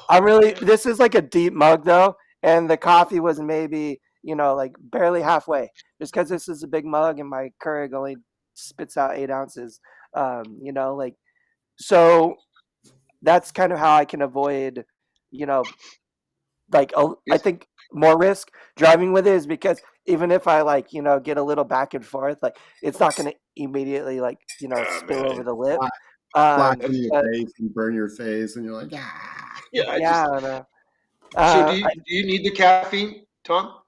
I'm really this is like a deep mug though, and the coffee was maybe like barely halfway, just because this is a big mug and my Keurig only spits out 8 ounces. Like so that's kind of how I can avoid you know like I It's think more risk driving with it is because even if I like get a little back and forth, like it's not going to immediately like ah spill over man. the lip. Flash Um, in your but face and burn your face, and you're like, ah. Yeah, I yeah, just I don't know. so I, do you need the caffeine, Tom?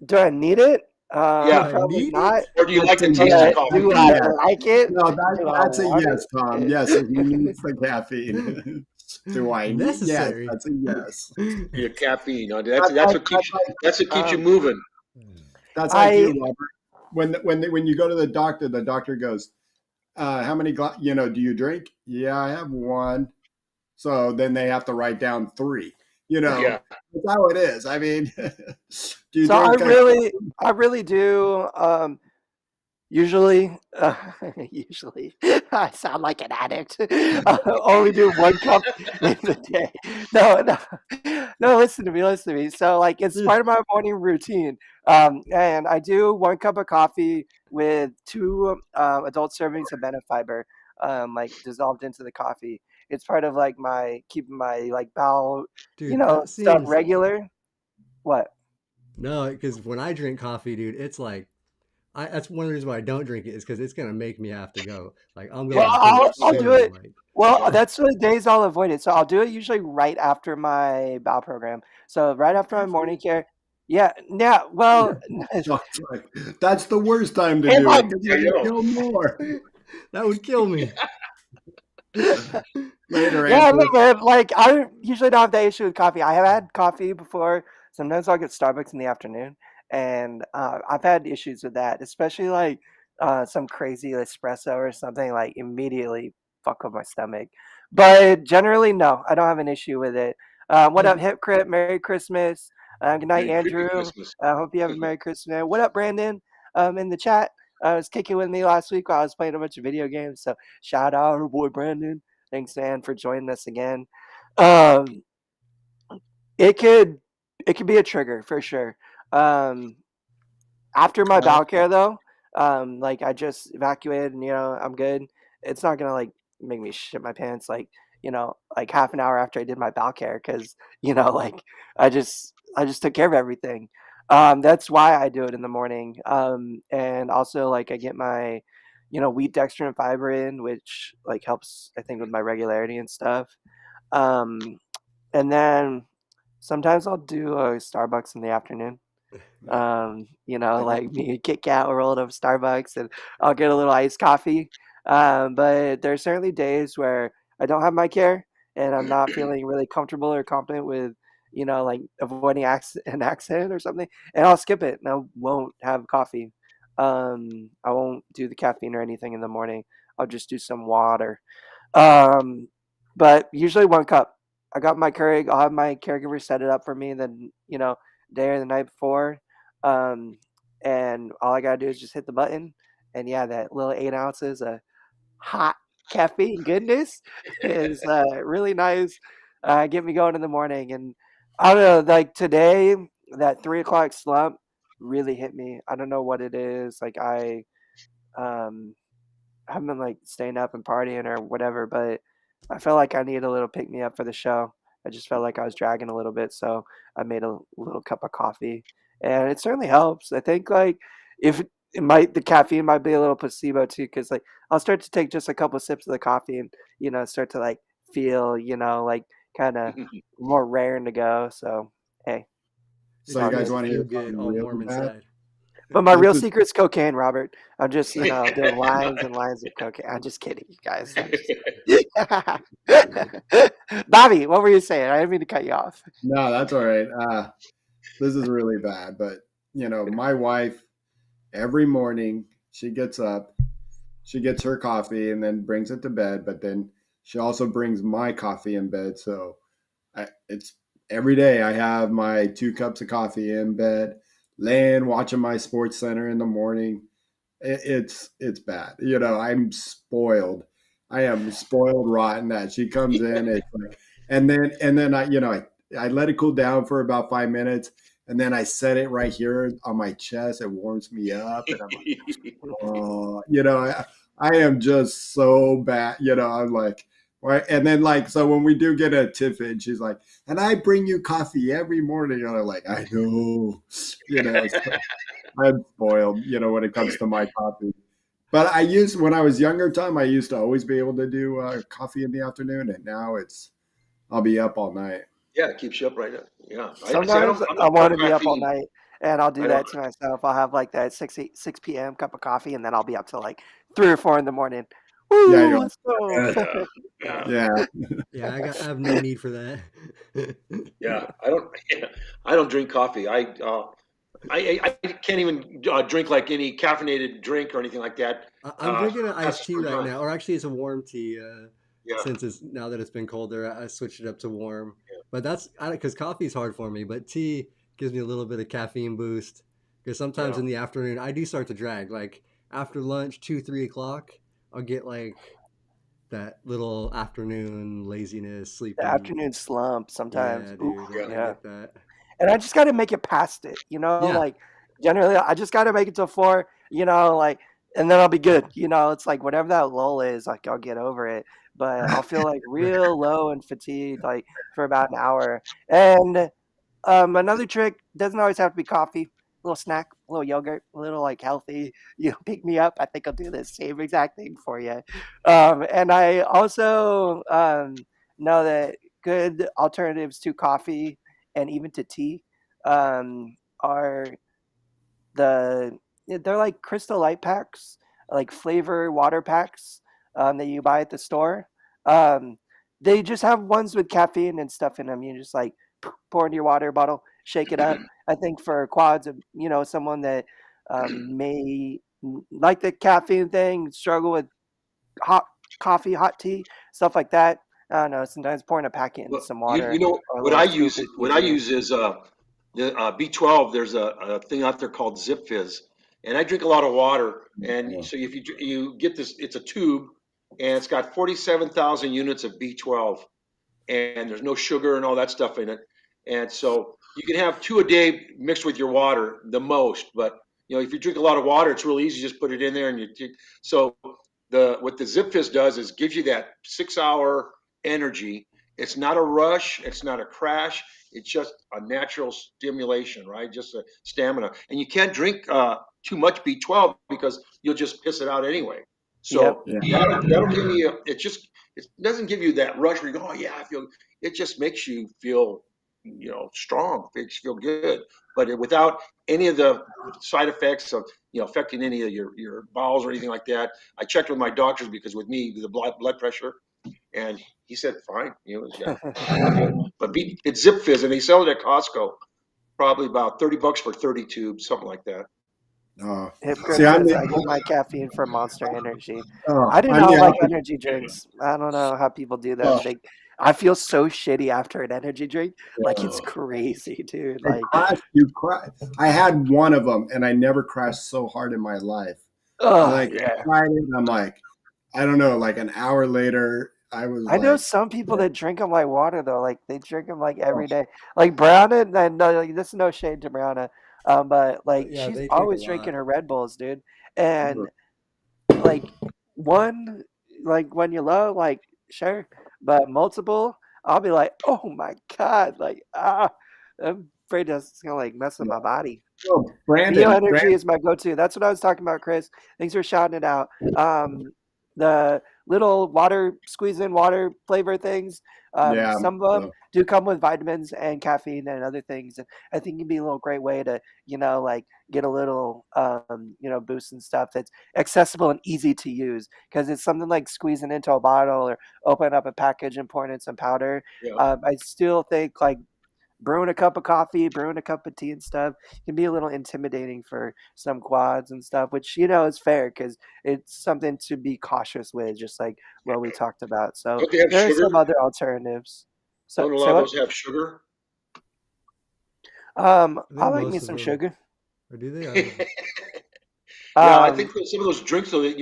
do I need it? Do Yeah, I Probably need not. it? or do you like That's the a taste of yes. But That's do coffee? a I yes. like it? No, Do I that's a want yes, Tom. it? Yes, if he needs the caffeine. Do I need? Yes, Necessary. that's a yes. Your caffeine. No, That's that's like what keeps you Um, moving. that's like you, I Robert. When you go to the doctor goes, how many do you drink? Yeah, I have one. So then they have to write down three. Yeah. That's how it is. I mean, do you so I drink? really I really do. Usually, usually, I sound like an addict. I only do 1 cup in the day. No, no, no. Listen to me. So, like, it's part of my morning routine. And I do 1 cup of coffee with two adult servings of fiber, like dissolved into the coffee. It's part of like my keeping my like bowel, Dude, that stuff seems regular. What? no, because when I drink coffee, dude, it's like that's one of the reasons why I don't drink it is because it's gonna make me have to go. Like I'm Well, going poop I'll do soon. it. Like Well, that's the days I'll avoid it. So I'll do it usually right after my bowel program. So right after my after, morning care. Yeah, yeah. Well, So it's like, that's the worst time to if do I it because Yeah, you're gonna yo. kill more that would kill me. later, yeah, no, Andrew. man. Like I usually don't have that issue with coffee. I have had coffee before. Sometimes I'll get Starbucks in the afternoon, and I've had issues with that, especially like some crazy espresso or something. Like immediately fuck with my stomach. But generally, no, I don't have an issue with it. What Have up, Hip Crip? Merry Christmas. Good night, Merry creepy Andrew. Christmas. I hope you have a Merry Christmas. What up, Brandon? In the chat, was kicking with me last week while I was playing a bunch of video games. So shout out, our boy Brandon. Thanks, man, for joining us again. Um, it could it could be a trigger for sure. Um, After my bowel care though, like I just evacuated and I'm good. It's not gonna like make me shit my pants like like half an hour after I did my bowel care, because like I just took care of everything. That's why I do it in the morning. And also like I get my wheat, dextrin, and fiber in, which like helps I think with my regularity and stuff. Um, and then sometimes I'll do a Starbucks in the afternoon. Like me and Kit Kat will roll up Starbucks and I'll get a little iced coffee. But there are certainly days where I don't have my care and I'm not feeling really comfortable or confident with, like avoiding an accident or something, and I'll skip it and I won't have coffee. I won't do the caffeine or anything in the morning. I'll just do some water. Um, but usually 1 cup. I got my Keurig. I'll have my caregiver set it up for me the day or the night before. Um, and all I gotta do is just hit the button, and yeah, that little 8 ounces of hot caffeine goodness is really nice. Get me going in the morning, and I don't know, like today, that 3 o'clock slump really hit me. I don't know what it is. Like um haven't been like staying up and partying or whatever, but I felt like I needed a little pick me up for the show. I just felt like I was dragging a little bit, so I made a little cup of coffee, and it certainly helps. I think like if the caffeine might be a little placebo too, because like I'll start to take just a couple sips of the coffee and start to like feel like kind of more raring to go. So hey, It it's So you all just guys makes good. you want to feel hear good, something all really warm bad? inside. But my This real is secret's cocaine, Robert. I'm just, doing lines and lines of cocaine. I'm just kidding, you guys. I'm just Bobby, what were you saying? I didn't mean to cut you off. no, that's all right. This is really bad, but my wife every morning she gets up, she gets her coffee and then brings it to bed, but then she also brings my coffee in bed. So it's every day I have my 2 cups of coffee in bed, laying watching my Sports Center in the morning. It's bad. I'm spoiled. I am spoiled rotten that she comes in. It's like, and then I let it cool down for about 5 minutes, and then I set it right here on my chest. It warms me up, and I'm like, oh, I am just so bad. I'm like, right. And then like, so when we do get a tiffin, she's like, and I bring you coffee every morning. And I'm like, I know, so I'm spoiled, when it comes to my coffee. But when I was younger, Tom, I used to always be able to do coffee in the afternoon, and now I'll be up all night. Yeah, it keeps you up right now. Yeah. I see. Sometimes I'm I not want for to be up all caffeine. night, and I'll do I don't. that to myself. I'll have like that 6 p.m. cup of coffee, and then I'll be up till like 3 or 4 in the morning. Yeah, Woo, you're let's go. like, Yeah. Yeah. yeah, Yeah, I have no need for that. Yeah. I don't. Yeah, I don't drink coffee. I can't even drink like any caffeinated drink or anything like that. I'm drinking an iced That's tea for right done. now, or actually, it's a warm tea. Yeah. Since it's now that it's been colder, I switched it up to warm. But that's because coffee's hard for me, but tea gives me a little bit of caffeine boost. Because sometimes Yeah. in the afternoon, I do start to drag. Like after lunch, 2, 3 o'clock, I'll get like that little afternoon laziness, The sleepy. afternoon slump sometimes. Yeah, Oof, dude, Yeah. I yeah. get that. And I just got to make it past it, Yeah, like generally I just got to make it to 4, like, and then I'll be good. It's like whatever that lull is, like I'll get over it, but I'll feel like real low and fatigued, like for about an hour. And another trick doesn't always have to be coffee. A little snack, a little yogurt, a little like healthy, pick me up. I think I'll do the same exact thing for you. And I also know that good alternatives to coffee and even to tea are they're like Crystal Light packs, like flavor water packs that you buy at the store. Um, they just have ones with caffeine and stuff in them. You just like pour into your water bottle, shake it up. I think for quads, someone that may like the caffeine thing, struggle with hot coffee, hot tea, stuff like that. I don't know. Sometimes pouring a packet in Well, some you water know or a what little I scoop use? is What I easier. use is the B12. There's a thing out there called Zip Fizz, and I drink a lot of water. And yeah. so if you get this, it's a tube, and it's got 47,000 units of B12, and there's no sugar and all that stuff in it. And so you can have two a day mixed with your water, the most. But if you drink a lot of water, it's really easy. Just put it in there, and so the what the Zip Fizz does is gives you that 6 hour energy. It's not a rush. It's not a crash. It's just a natural stimulation, right? Just a stamina. And you can't drink too much B12 because you'll just piss it out anyway. Yep. So Yeah. that'll give you. It doesn't give you that rush where you go, oh yeah, I feel. It just makes you feel, strong. Makes you feel good, but without any of the side effects of affecting any of your bowels or anything like that. I checked with my doctors because with me the blood pressure, and he said fine. Yeah, but it's Zip Fizz, and they sell it at Costco, probably about $30 for 30 tubes, something like that. Oh, see, Hypocrite says I get my caffeine from Monster Energy. I do I'm not the like opposite. energy drinks. I don't know how people do Oh, them. I feel so shitty after an energy drink. Like it's yeah. crazy, dude. They Like, crash. You crash. I had one of them, and I never crashed so hard in my life. oh yeah. I tried it. And I'm like, I don't know. Like an hour later, I was I know like, some people yeah, that drink them like water though. Like they drink them like oh, every day. Like Brianna, and no, like, this is no shade to Brianna, but like yeah, she's they drink a always drinking lot. her Red Bulls, dude. And like one, like when you're low, like sure, but multiple, I'll be like, oh my god, like I'm afraid that's gonna like mess with Yeah. my body. Well, Brandon, Bioenergy is my go-to. That's what I was talking about, Chris. Thanks for shouting it out. The little water squeeze in water flavor things. yeah, Some of them do come with vitamins and caffeine and other things. And I think it'd be a little great way to, like get a little, boost and stuff that's accessible and easy to use. Because it's something like squeezing into a bottle or opening up a package and pouring in some powder. Yeah. I still think like brewing a cup of coffee, brewing a cup of tea and stuff can be a little intimidating for some quads and stuff, which, is fair because it's something to be cautious with, just like what we talked about. So Don't they have there are some sugar? other alternatives. So, Don't a say lot of what? those have sugar? I I think like me most of some them, sugar. or do they? I don't know. Yeah, I Um, think that some of those drinks, though, they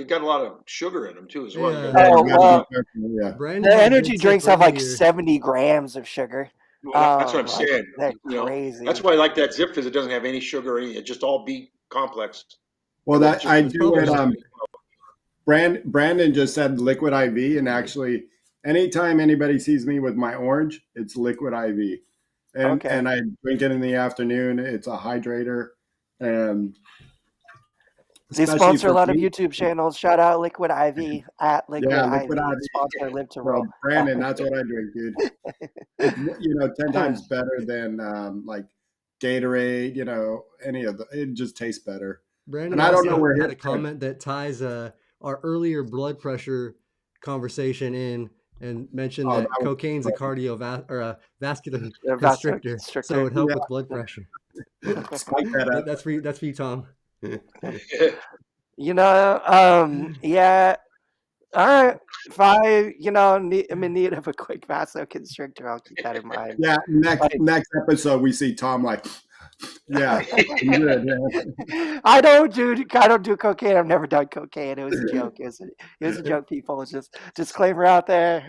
got a lot of sugar in them too, as well. Hey, You got yeah, oh, you got to be well, careful. Yeah, the Brandon had a energy good tip drinks have like earlier. 70 grams of sugar. well, that's what I'm Like saying. they're That's crazy. why I like that Zip Fizz. It doesn't have any sugar or anything. It's just all B complex. well, But that just I That's do probably it. helping. Brandon just said liquid IV, and actually, anytime anybody sees me with my orange, it's liquid IV, and Okay. I drink it in the afternoon. It's a hydrator, and They especially sponsor a for lot of me, YouTube channels. Shout out Liquid IV at Liquid yeah, liquid IV. IV. Sponsor Live to So Roll. Brandon, that's what I drink, dude. It's 10 times better than like Gatorade. Any of the. It just tastes better. Brandon And I don't know also where had a his comment that ties our earlier blood pressure conversation in and mentioned oh, that that cocaine's a was or a vascular constrictor, so it Vasoconstrictor. would help yeah. with blood pressure. Spike that up. That's for you. That's for you, Tom. Yeah. All right. If I, am in need of a quick vasoconstrictor, I'll keep that in mind. Yeah, Like, next episode we see Tom like, yeah, I'm good. Yeah. I don't do cocaine. I've never done cocaine. It was a joke. It was a joke, people. It's just disclaimer out there.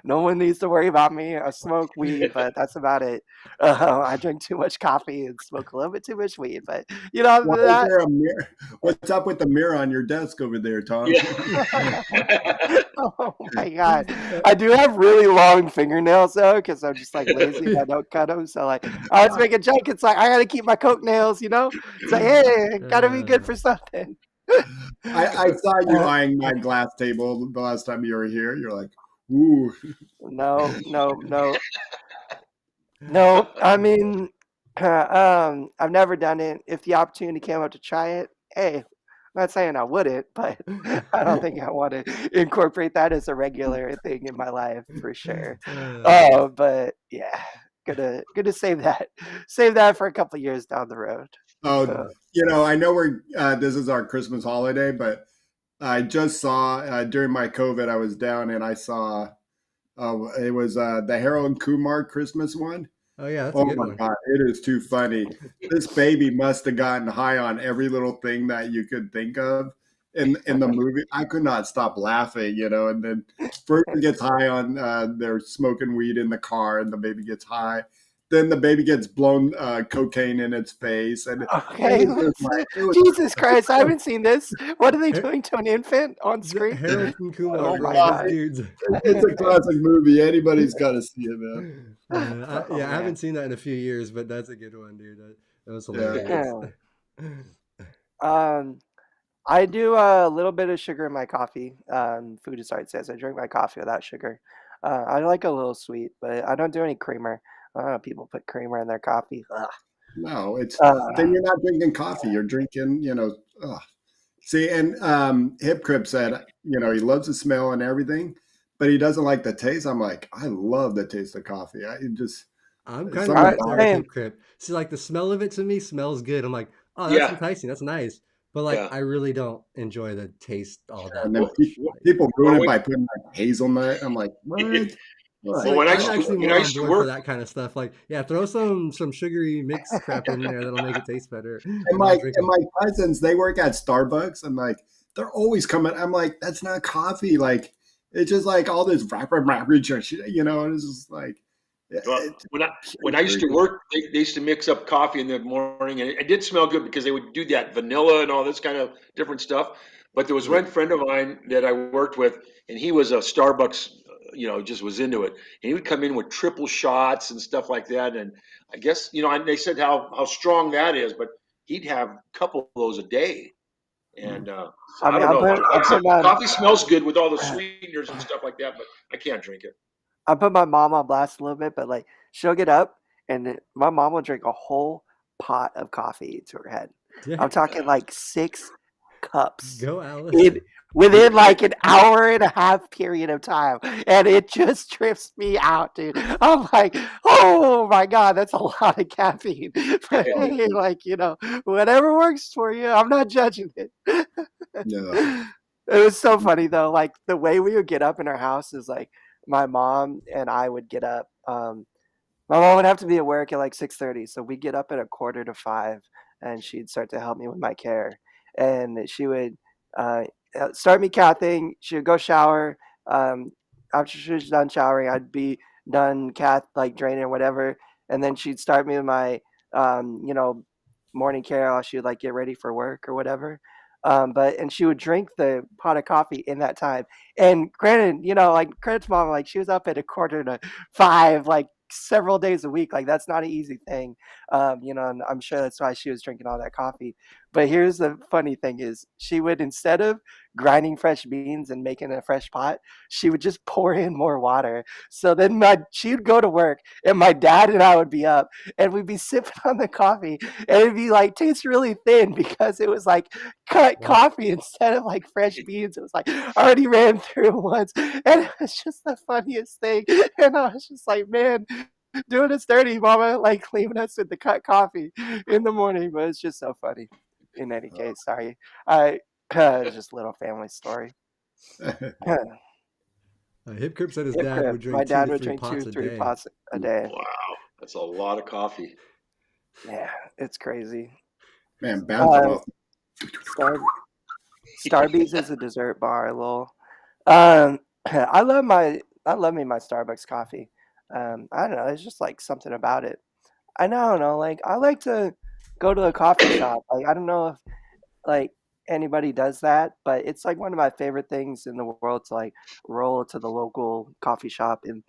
No one needs to worry about me. I smoke weed, but that's about it. I drink too much coffee and smoke a little bit too much weed, but Why is that. there a mirror? What's up with the mirror on your desk over there, Tom? Oh my god! I do have really long fingernails though, because I'm just like lazy and I don't cut them. So like, I always make a joke. It's like I gotta keep my coke nails. It's like, hey, gotta be good for something. I saw you eyeing my glass table the last time you were here. You're like, ooh. No, no, no, no. I mean, I've never done it. If the opportunity came up to try it, hey, I'm not saying I wouldn't, but I don't think I want to incorporate that as a regular thing in my life for sure. But yeah, gonna save that for a couple years down the road. Oh, I know this is our Christmas holiday, but I just saw during my COVID, I was down and I saw it was the Harold and Kumar Christmas one. Oh yeah, that's a Oh good my one. God, it is too funny. This baby must have gotten high on every little thing that you could think of in the movie. I could not stop laughing, and then first it gets high on they're smoking weed in the car and the baby gets high. Then the baby gets blown cocaine in its face, and Okay, Jesus Christ, I haven't seen this. What are they doing to an infant on screen? Harold and Kumar, Oh bro, my those God. dudes. it's a classic movie. Anybody's got to see it, man. I man. haven't seen that in a few years, but that's a good one, dude. That was Yeah. hilarious. I do a little bit of sugar in my coffee. Food Aside says I drink my coffee without sugar. I like a little sweet, but I don't do any creamer. I don't know, people put creamer in their coffee. Ugh. No, it's Uh, then you're not drinking coffee. You're drinking, See, and Hip Crip said, he loves the smell and everything, but he doesn't like the taste. I'm like, I love the taste of coffee. I'm kind of something right about there it. with same. Hip Crip. See, like the smell of it to me smells good. I'm like, oh, that's Yeah, enticing. That's nice. But like, yeah. I really don't enjoy the taste all that And then much. Like, people ruin Well, it by putting like hazelnut. I'm like, what? see, What? well, like when I I'm used to actually when I more on used to board for work, that kind of stuff. Like, yeah, throw some sugary mix crap in there that'll make it taste better, And and I'll my drink and them. my cousins, they work at Starbucks, and like they're always coming. I'm like, that's not coffee. Like it's just like all this rapper, and it's just like. when I used to work, they used to mix up coffee in the morning, and it did smell good because they would do that vanilla and all this kind of different stuff. But there was Yeah. one friend of mine that I worked with, and he was a Starbucks, just was into it. And he would come in with triple shots and stuff like that. And I guess, and they said how strong that is, but he'd have a couple of those a day. And so I I mean, don't know. Like I I'm said, putting on coffee smells good with all the sweeteners and stuff like that, but I can't drink it. I put my mom on blast a little bit, but like she'll get up and my mom will drink a whole pot of coffee to her head. I'm Dang. talking like 6 cups Go, Alice. in within like an hour and a half period of time, and it just trips me out, dude. I'm like, oh my god, that's a lot of caffeine. But Yeah. hey, like whatever works for you. I'm not judging it. Yeah. It was so funny though. Like the way we would get up in our house is like my mom and I would get up. My mom would have to be at work at like 6:30, so we'd get up at a quarter to 5, and she'd start to help me with my care. And she would uh, start me cathing. She would go shower. Um, After she was done showering, I'd be done cath like draining or whatever, and then she'd start me with my um, you know morning care while she would like get ready for work or whatever. And she would drink the pot of coffee in that time. And granted, like credit to mom, like she was up at a quarter to 5, like several days a week. Like that's not an easy thing. And I'm sure that's why she was drinking all that coffee. But here's the funny thing is she would, instead of grinding fresh beans and making a fresh pot, she would just pour in more water. So then she'd go to work and my dad and I would be up and we'd be sipping on the coffee and it'd be like taste really thin because it was like cut Wow. coffee instead of like fresh beans. It was like already ran through once. And it was just the funniest thing. And I was just like, man, doing us dirty, mama, like leaving us with the cut coffee in the morning. But it's just so funny. In any case, sorry. I it's just a little family story. Hip Hip Crip said his dad Crip. would My drink two dad to would three drink pots two, a three day. pots a day. Wow, that's a lot of coffee. Yeah, it's crazy. Man, bouncing Um, off. Star Starbucks is a dessert bar, lol. Um, I love me my Starbucks coffee. I don't know, it's just like something about it. I don't know, like I like to go to a coffee shop. Like I don't know if like anybody does that, but it's like one of my favorite things in the world to like roll to the local coffee shop. In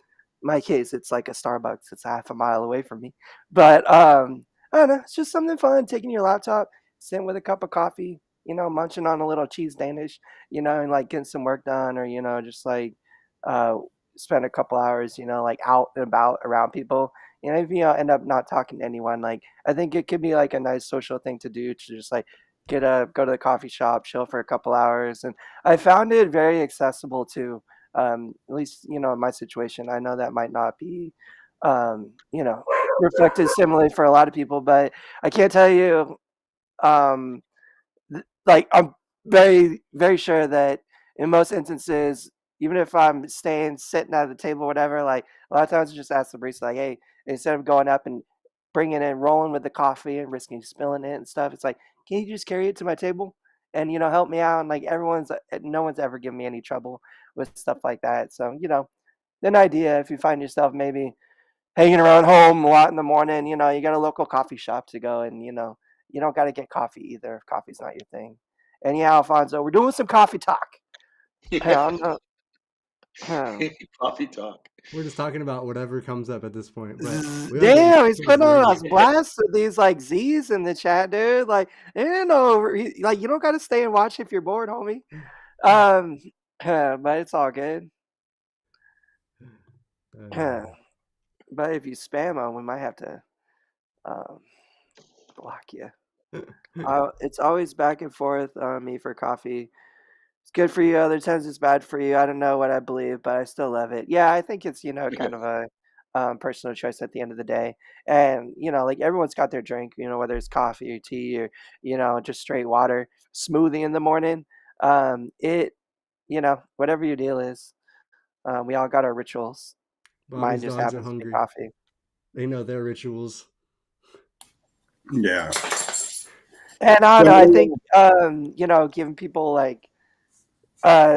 my case, it's like a Starbucks. It's half a mile away from me. But I don't know, it's just something fun taking your laptop, sitting with a cup of coffee, munching on a little cheese Danish, and like getting some work done or, just like uh spend a couple hours, like out and about around people. If you end up not talking to anyone, like I think it could be like a nice social thing to do to just like get up, go to the coffee shop, chill for a couple hours. And I found it very accessible too. At least, in my situation, I know that might not be, reflected similarly for a lot of people, but I can't tell you, um, like I'm very, very sure that in most instances, even if I'm staying sitting at the table, whatever, like a lot of times I just ask the barista, like, hey, instead of going up and bringing in, rolling with the coffee and risking spilling it and stuff, it's like, can you just carry it to my table and help me out? And like no one's ever given me any trouble with stuff like that. So an idea if you find yourself maybe hanging around home a lot in the morning, you got a local coffee shop to go and, you don't got to get coffee either if coffee's not your thing. And yeah, Alfonso, we're doing some coffee talk. Hey, Yeah, I'm not, huh. coffee talk. We're just talking about whatever comes up at this point, but we are getting Damn, he's towards putting the on end. us blasts with these like Z's in the chat, dude. Like, like you don't got to stay and watch if you're bored, homie. Um, but it's all good. Uh, But if you spam them, we might have to um, block you. It's always back and forth on me for coffee. It's good for you. Other times it's bad for you. I don't know what I believe, but I still love it. Yeah, I think it's kind of a personal choice at the end of the day. And like everyone's got their drink. Whether it's coffee or tea or just straight water, smoothie in the morning. Whatever your deal is, we all got our rituals. Mine Bobby's just dogs are happens to be hungry. coffee. They know their rituals. Yeah. And I don't know. I think So, giving people like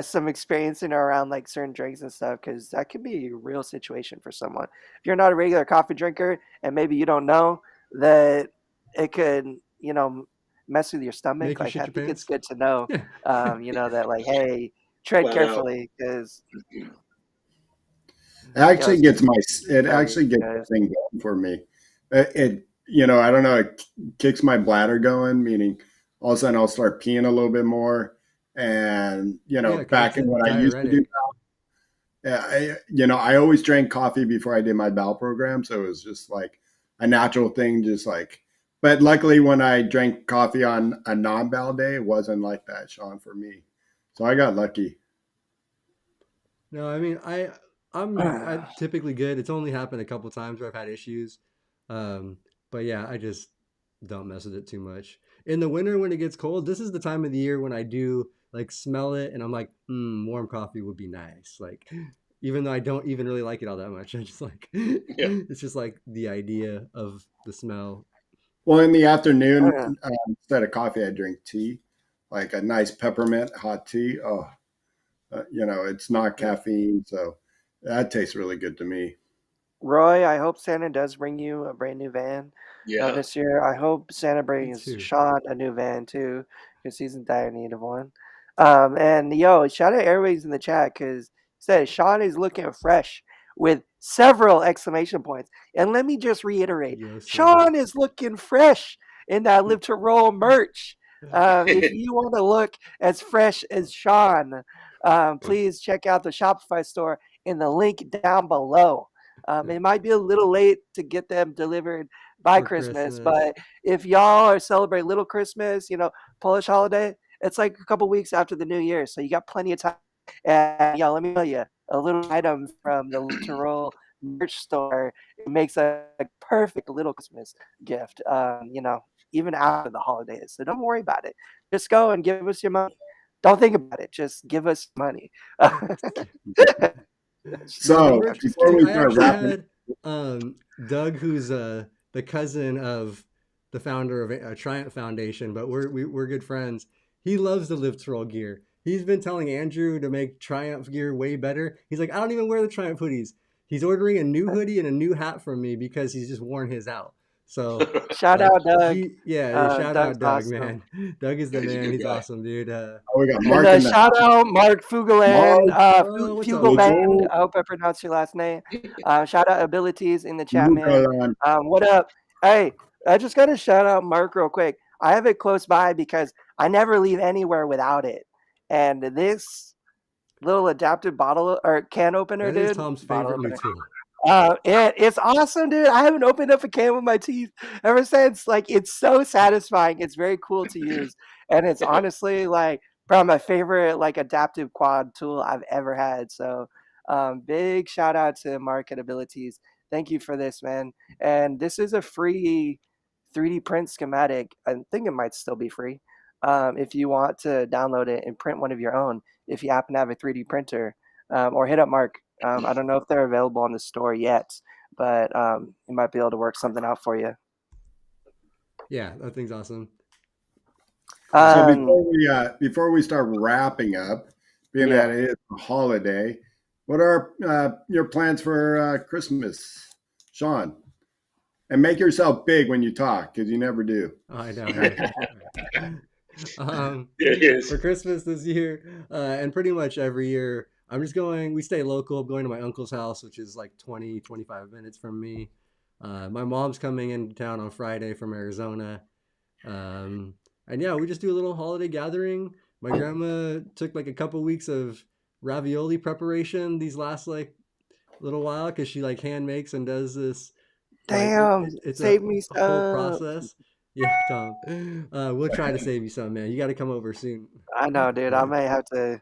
some experiencing around like certain drinks and stuff because that could be a real situation for someone. If you're not a regular coffee drinker and maybe you don't know that it could, mess with your stomach, Make you like shit I your think it's pants. good to know, Yeah. that like, hey, tread Flat out. carefully because It actually it's gets it probably actually gets good. the thing going for me. I don't know, it kicks my bladder going, meaning all of a sudden I'll start peeing a little bit more. And, Yeah, because back it's in a what I used to do, diuretic. I always drank coffee before I did my bowel program. So it was just like a natural thing, just like, but luckily when I drank coffee on a non-bowel day, it wasn't like that, Shawn, for me. So I got lucky. No, I mean I'm typically good. It's only happened a couple times where I've had issues. Um, but yeah, I just don't mess with it too much. In the winter when it gets cold, this is the time of the year when I do like smell it and I'm like, warm coffee would be nice. Like even though I don't even really like it all that much, I just like Yeah. it's just like the idea of the smell. Well, in the afternoon, instead of coffee, I drink tea, like a nice peppermint hot tea. Oh, it's not caffeine, so that tastes really good to me. Roy, I hope Santa does bring you a brand new van Yeah. this year. I hope Santa Me brings too. Shawn a new van too, because he's in dire need of one. And yo, shout out Airways in the chat because says Shawn is looking fresh with several exclamation points. And let me just reiterate, Yo, sir. Shawn is looking fresh in that Live to Roll merch. If you want to look as fresh as Shawn, please check out the Shopify store in the link down below. It might be a little late to get them delivered by For Christmas, Christmas. but if y'all are celebrating Little Christmas, Polish holiday, it's like a couple weeks after the New Year, so you got plenty of time. And let me tell you, a little item from the literal merch store, it makes a perfect little Christmas gift. Even after the holidays, so don't worry about it. Just go and give us your money. Don't think about it. Just give us money. No, the So merch was before cute. we I start actually wrapping, had Doug, who's the cousin of the founder of Triumph Foundation, but we're good friends. He loves the Live Troll gear. He's been telling Andrew to make Triumph gear way better. He's like, I don't even wear the Triumph hoodies. He's ordering a new hoodie and a new hat from me because he's just worn his out. So Shout out, Doug. shout Doug's out Doug, awesome. man. Doug is the He's a man. good He's guy. awesome, dude. we got And Mark in the shout out Mark Fugeland, Mark What's up, Mark? Fugelband. Fugle, I hope I pronounced your last name. Shout out Abilities in the chat, man. Fugalan. What up? Hey, I just got to shout out Mark real quick. I have it close by because I never leave anywhere without it. And this little adaptive bottle or can opener, That is dude, Tom's bottle favorite new opener. tool. It's awesome, dude. I haven't opened up a can with my teeth ever since. Like, it's so satisfying. It's very cool to use, and it's honestly like probably my favorite like adaptive quad tool I've ever had. So, big shout out to Market Abilities. Thank you for this, man. And this is a free 3D print schematic. I think it might still be free. If you want to download it and print one of your own, if you happen to have a 3D printer, or hit up Mark. I don't know if they're available on the store yet, but you might be able to work something out for you. Yeah, that thing's awesome. So Um, before we start wrapping up, being yeah. that it is a holiday, what are your plans for Christmas, Shawn? And make yourself big when you talk, because you never do. Oh, I know. There it is. For Christmas this year, and pretty much every year, I'm just going. We stay local. I'm going to my uncle's house, which is like 25 minutes from me. My mom's coming into town on Friday from Arizona. And yeah, we just do a little holiday gathering. My grandma took like a couple weeks of ravioli preparation these last like little while because she like hand makes and does this like Damn, it's save me a whole some. process. Yeah, Tom. We'll try to save you some, man. You got to come over soon. I know, dude. I may have to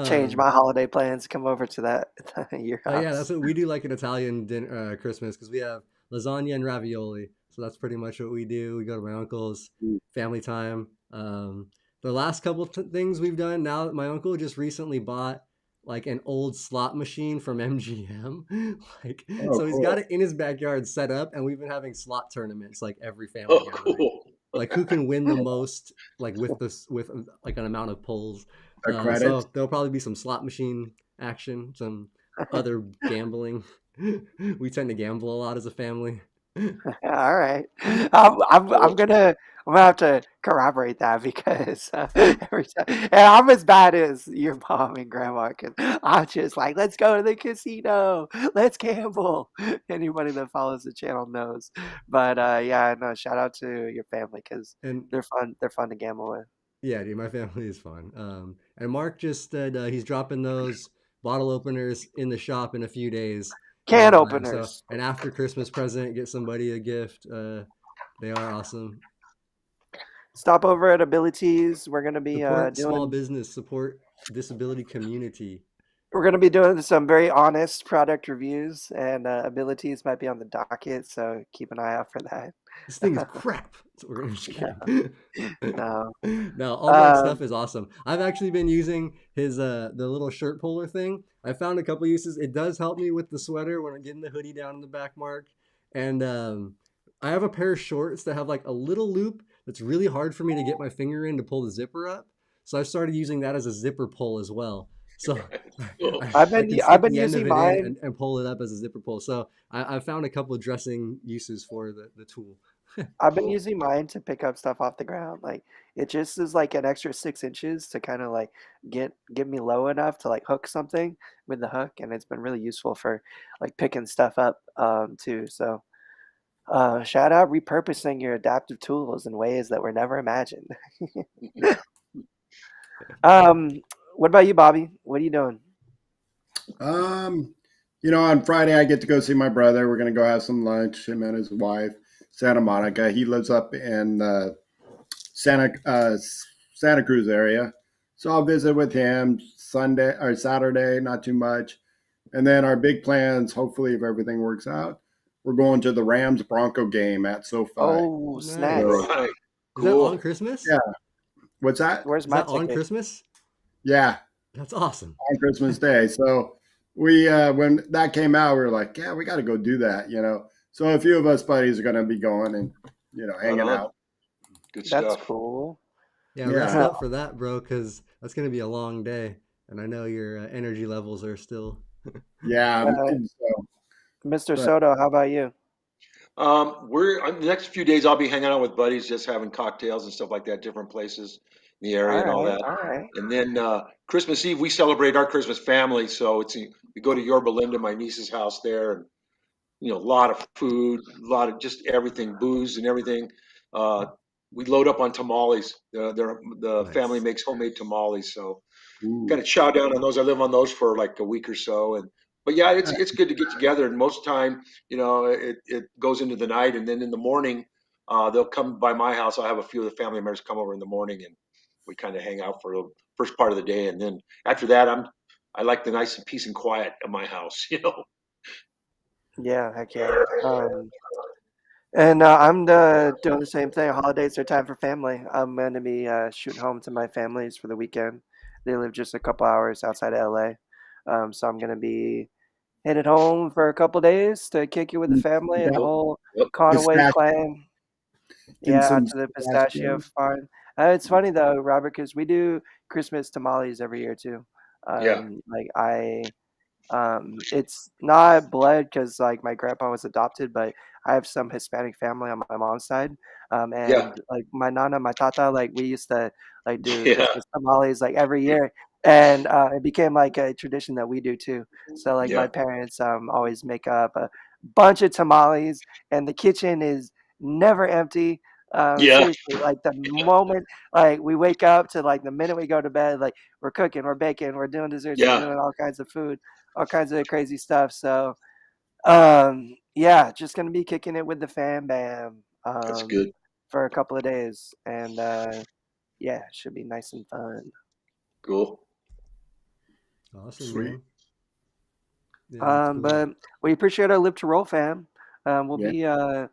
change um, my holiday plans to come over to that your yeah, that's house. what we do, like an Italian dinner, Christmas, because we have lasagna and ravioli. So that's pretty much what we do. We go to my uncle's, family time. The last couple things we've done now that my uncle just recently bought like an old slot machine from MGM. Like, Oh, so he's got cool. it in his backyard set up, and we've been having slot tournaments like every family Oh, gathering. cool. Like who can win the most, like with this with like an amount of pulls. The credits. So there'll probably be some slot machine action, some other gambling. We tend to gamble a lot as a family. All right. Cool. I'm gonna have to corroborate that because every time, and I'm as bad as your mom and grandma because I'm just like, let's go to the casino, let's gamble. Anybody that follows the channel knows. But yeah, no, shout out to your family because And they're fun. They're fun to gamble with. yeah, dude, my family is fun. And Mark just said he's dropping those bottle openers in the shop in a few days. Can So openers. an after Christmas present, get somebody a gift. They are awesome. Stop over at Abilities. We're gonna be Support small doing business, support disability community. We're going to be doing some very honest product reviews, and Abilities might be on the docket, so keep an eye out for that. This thing is crap. So we're just kidding. No. No, all Mark's Um, stuff is awesome. I've actually been using his the little shirt puller thing. I found a couple uses. It does help me with the sweater when I'm getting the hoodie down in the back, Mark. And I have a pair of shorts that have like a little loop that's really hard for me to get my finger in to pull the zipper up. So I've started using that as a zipper pull as well. So Cool. I can I've stick been the end of using it in mine. and pull it up as a zipper pull. So I found a couple of dressing uses for the tool. I've been Cool. using mine to pick up stuff off the ground. Like it just is like an extra 6 inches to kind of like get me low enough to like hook something with the hook, and it's been really useful for like picking stuff up too. So shout out repurposing your adaptive tools in ways that were never imagined. Um, what about you, Bobby? What are you doing? Um, on Friday I get to go see my brother. We're gonna go have some lunch. Him and his wife, Santa Monica. He lives up in Santa Santa Cruz area, so I'll visit with him Sunday or Saturday. Not too much, and then our big plans. Hopefully, if everything works out, we're going to the Rams Bronco game at SoFi. Oh, All Nice. snacks. right. Is that on Cool. Christmas? Yeah, what's that? Where's Is my that on ticket? Christmas? Yeah, That's awesome. on Christmas Day. So we when that came out, we were like, yeah, we got to go do that. So a few of us buddies are going to be going and Right hanging on. out. Good That's stuff. cool. Yeah, rest Yeah. up for that, bro, because that's gonna be a long day, and I know your energy levels are still. Yeah. Uh, So, Mr. but Soto, how about you? We're the next few days. I'll be hanging out with buddies, just having cocktails and stuff like that, different places in the area All and all right, that. all right. And then Christmas Eve, we celebrate our Christmas family. So we go to Yorba Linda, my niece's house there, and a lot of food, a lot of just everything, booze and everything. Uh, we load up on tamales. The family Nice. makes homemade tamales, so kind ooh, of chow down on those. I live on those for like a week or so, and but yeah, it's good to get together. And most of the time, it goes into the night, and then in the morning, they'll come by my house. I'll have a few of the family members come over in the morning, and we kind of hang out for the first part of the day, and then after that, I like the nice and peace and quiet at my house. Yeah, heck yeah. And I'm doing the same thing. Holidays are time for family. I'm going to be shooting home to my families for the weekend. They live just a couple hours outside of LA. So I'm going to be headed home for a couple days to kick it with the family and the Cool. whole Yep. Conaway pistachio, clan. getting Yeah, some out to the pistachio pistachio. farm. It's funny though, Robert, because we do Christmas tamales every year too. Yeah. Like it's not blood because like my grandpa was adopted, but I have some Hispanic family on my mom's side. Yeah. And like my nana, my tata, like we used to like do Yeah. Christmas tamales like every year, and it became like a tradition that we do too. So like my Yeah. parents always make up a bunch of tamales, and the kitchen is never empty. Yeah. Seriously, like the moment like we wake up to like the minute we go to bed, like we're cooking, we're baking, we're doing desserts, we're Yeah. doing all kinds of food, all kinds of crazy stuff. So, yeah, just gonna be kicking it with the fam bam That's good. for a couple of days, and yeah, should be nice and fun. Cool. Awesome, Sweet. man. Yeah, that's cool. But we appreciate our Live to Roll fam. We'll Yeah. be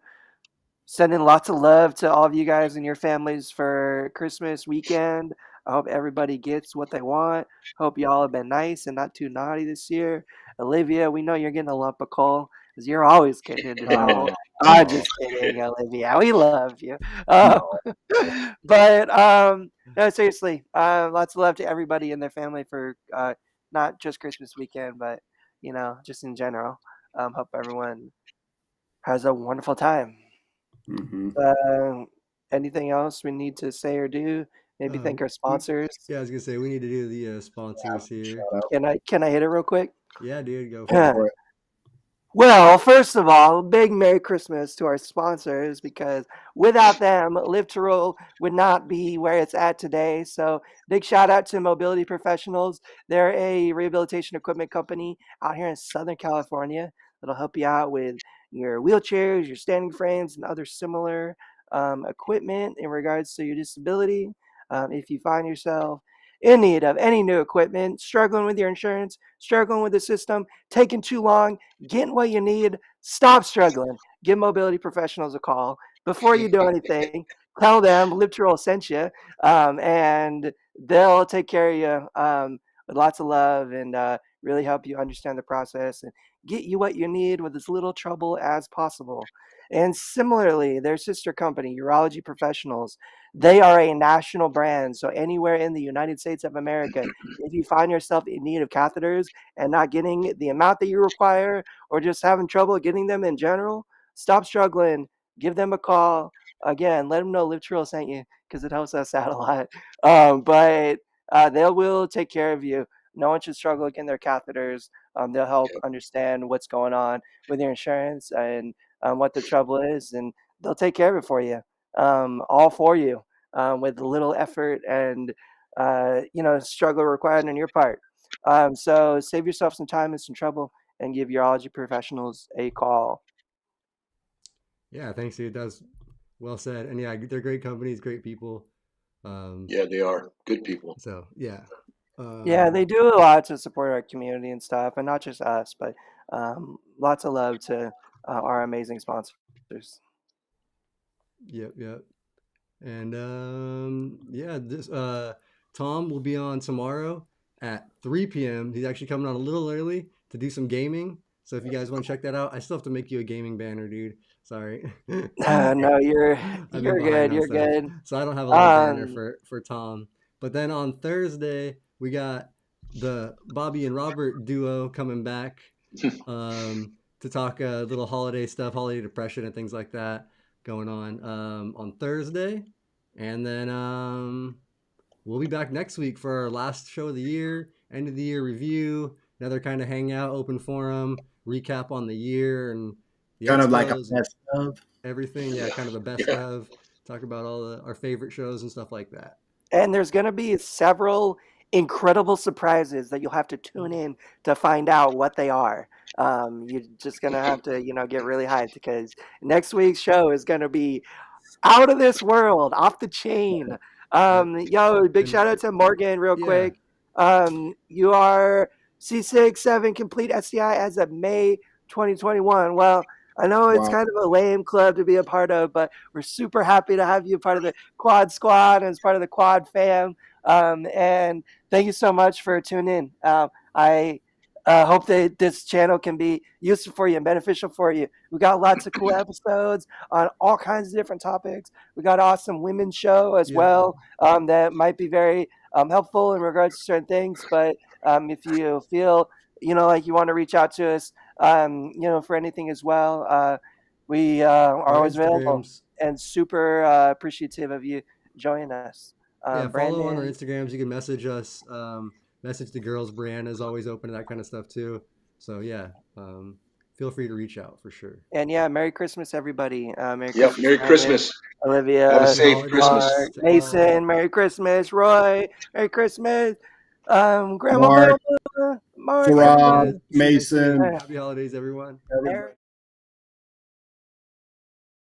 sending lots of love to all of you guys and your families for Christmas weekend. I hope everybody gets what they want. Hope y'all have been nice and not too naughty this year. Olivia, we know you're getting a lump of coal because you're always getting into Oh, trouble. I'm no, just kidding, Olivia. We love you. Uh, no. but no, seriously, lots of love to everybody and their family for not just Christmas weekend, but just in general. Hope everyone has a wonderful time. Hmm. Anything else we need to say or do? Maybe Uh, thank our we, sponsors. yeah, I was gonna say we need to do the sponsors here. Shout out. Can I hit it real quick? Yeah, dude, go Go for it. for it. Well, first of all, big Merry Christmas to our sponsors because without them, Live to Roll would not be where it's at today. So, big shout out to Mobility Professionals. They're a rehabilitation equipment company out here in Southern California that'll help you out with your wheelchairs, your standing frames, and other similar equipment in regards to your disability. If you find yourself in need of any new equipment, struggling with your insurance, struggling with the system, taking too long, getting what you need, stop struggling. Give mobility professionals a call. Before you do anything, tell them Liptrol sent you, and they'll take care of you with lots of love and really help you understand the process and get you what you need with as little trouble as possible. And similarly, their sister company, Urology Professionals, they are a national brand. So anywhere in the United States of America, if you find yourself in need of catheters and not getting the amount that you require or just having trouble getting them in general, stop struggling. Give them a call. Again, let them know Live Trill sent you because it helps us out a lot. But they will take care of you. No one should struggle getting their catheters. They'll help understand what's going on with your insurance and what the trouble is, and they'll take care of it for you, all for you, with little effort and struggle required on your part. So save yourself some time and some trouble and give urology professionals a call. Yeah, thanks, dude. That's well said. And yeah, they're great companies, great people. Yeah, they are good people. So yeah. Yeah, Um, they do a lot to support our community and stuff, and not just us, but lots of love to our amazing sponsors. yep, yep. And yeah, this Tom will be on tomorrow at 3 p.m. He's actually coming on a little early to do some gaming. So if you guys want to check that out, I still have to make you a gaming banner, dude. Sorry. No, you're I've been you're behind good. on You're stuff. good. So I don't have a little banner Um, for Tom. But then on Thursday, we got the Bobby and Robert duo coming back to talk a little holiday stuff, holiday depression, and things like that going on Thursday. And then we'll be back next week for our last show of the year, end of the year review, another kind of hangout, open forum, recap on the year and the Kind of like a expos and best of. everything. Yeah, kind of a best Yeah. of. Talk about all our favorite shows and stuff like that. and there's going to be several incredible surprises that you'll have to tune in to find out what they are. You're just going to have to, get really hyped because next week's show is going to be out of this world, off the chain. Uh, Yo, big and shout out to Morgan, real yeah, quick. You are C67 complete SCI as of May 2021. Well, I know it's Wow. kind of a lame club to be a part of, but we're super happy to have you part of the Quad Squad and as part of the Quad fam. And thank you so much for tuning in. I hope that this channel can be useful for you and beneficial for you. We got lots of cool episodes on all kinds of different topics. We got awesome women's show as yep, well that might be very helpful in regards to certain things. But if you feel like you want to reach out to us, for anything as well, we are our always available Instagrams. and super appreciative of you joining us. Yeah, follow on our Brandon, Instagrams. You can message us. Message the girls. Brianna is always open to that kind of stuff too. So yeah, feel free to reach out for sure. and yeah, Merry Christmas, everybody. Merry Yep. Christmas, Merry Brandon, Christmas. Have a Olivia, Happy safe Christmas. holidays Mark, to all. Mason, Merry Christmas, Roy, Merry Christmas, Grandma Mark, Vilma, Mark, See you Farad, guys. everybody. See you next week. Mason, Eh, Happy holidays, everyone. everybody. Merry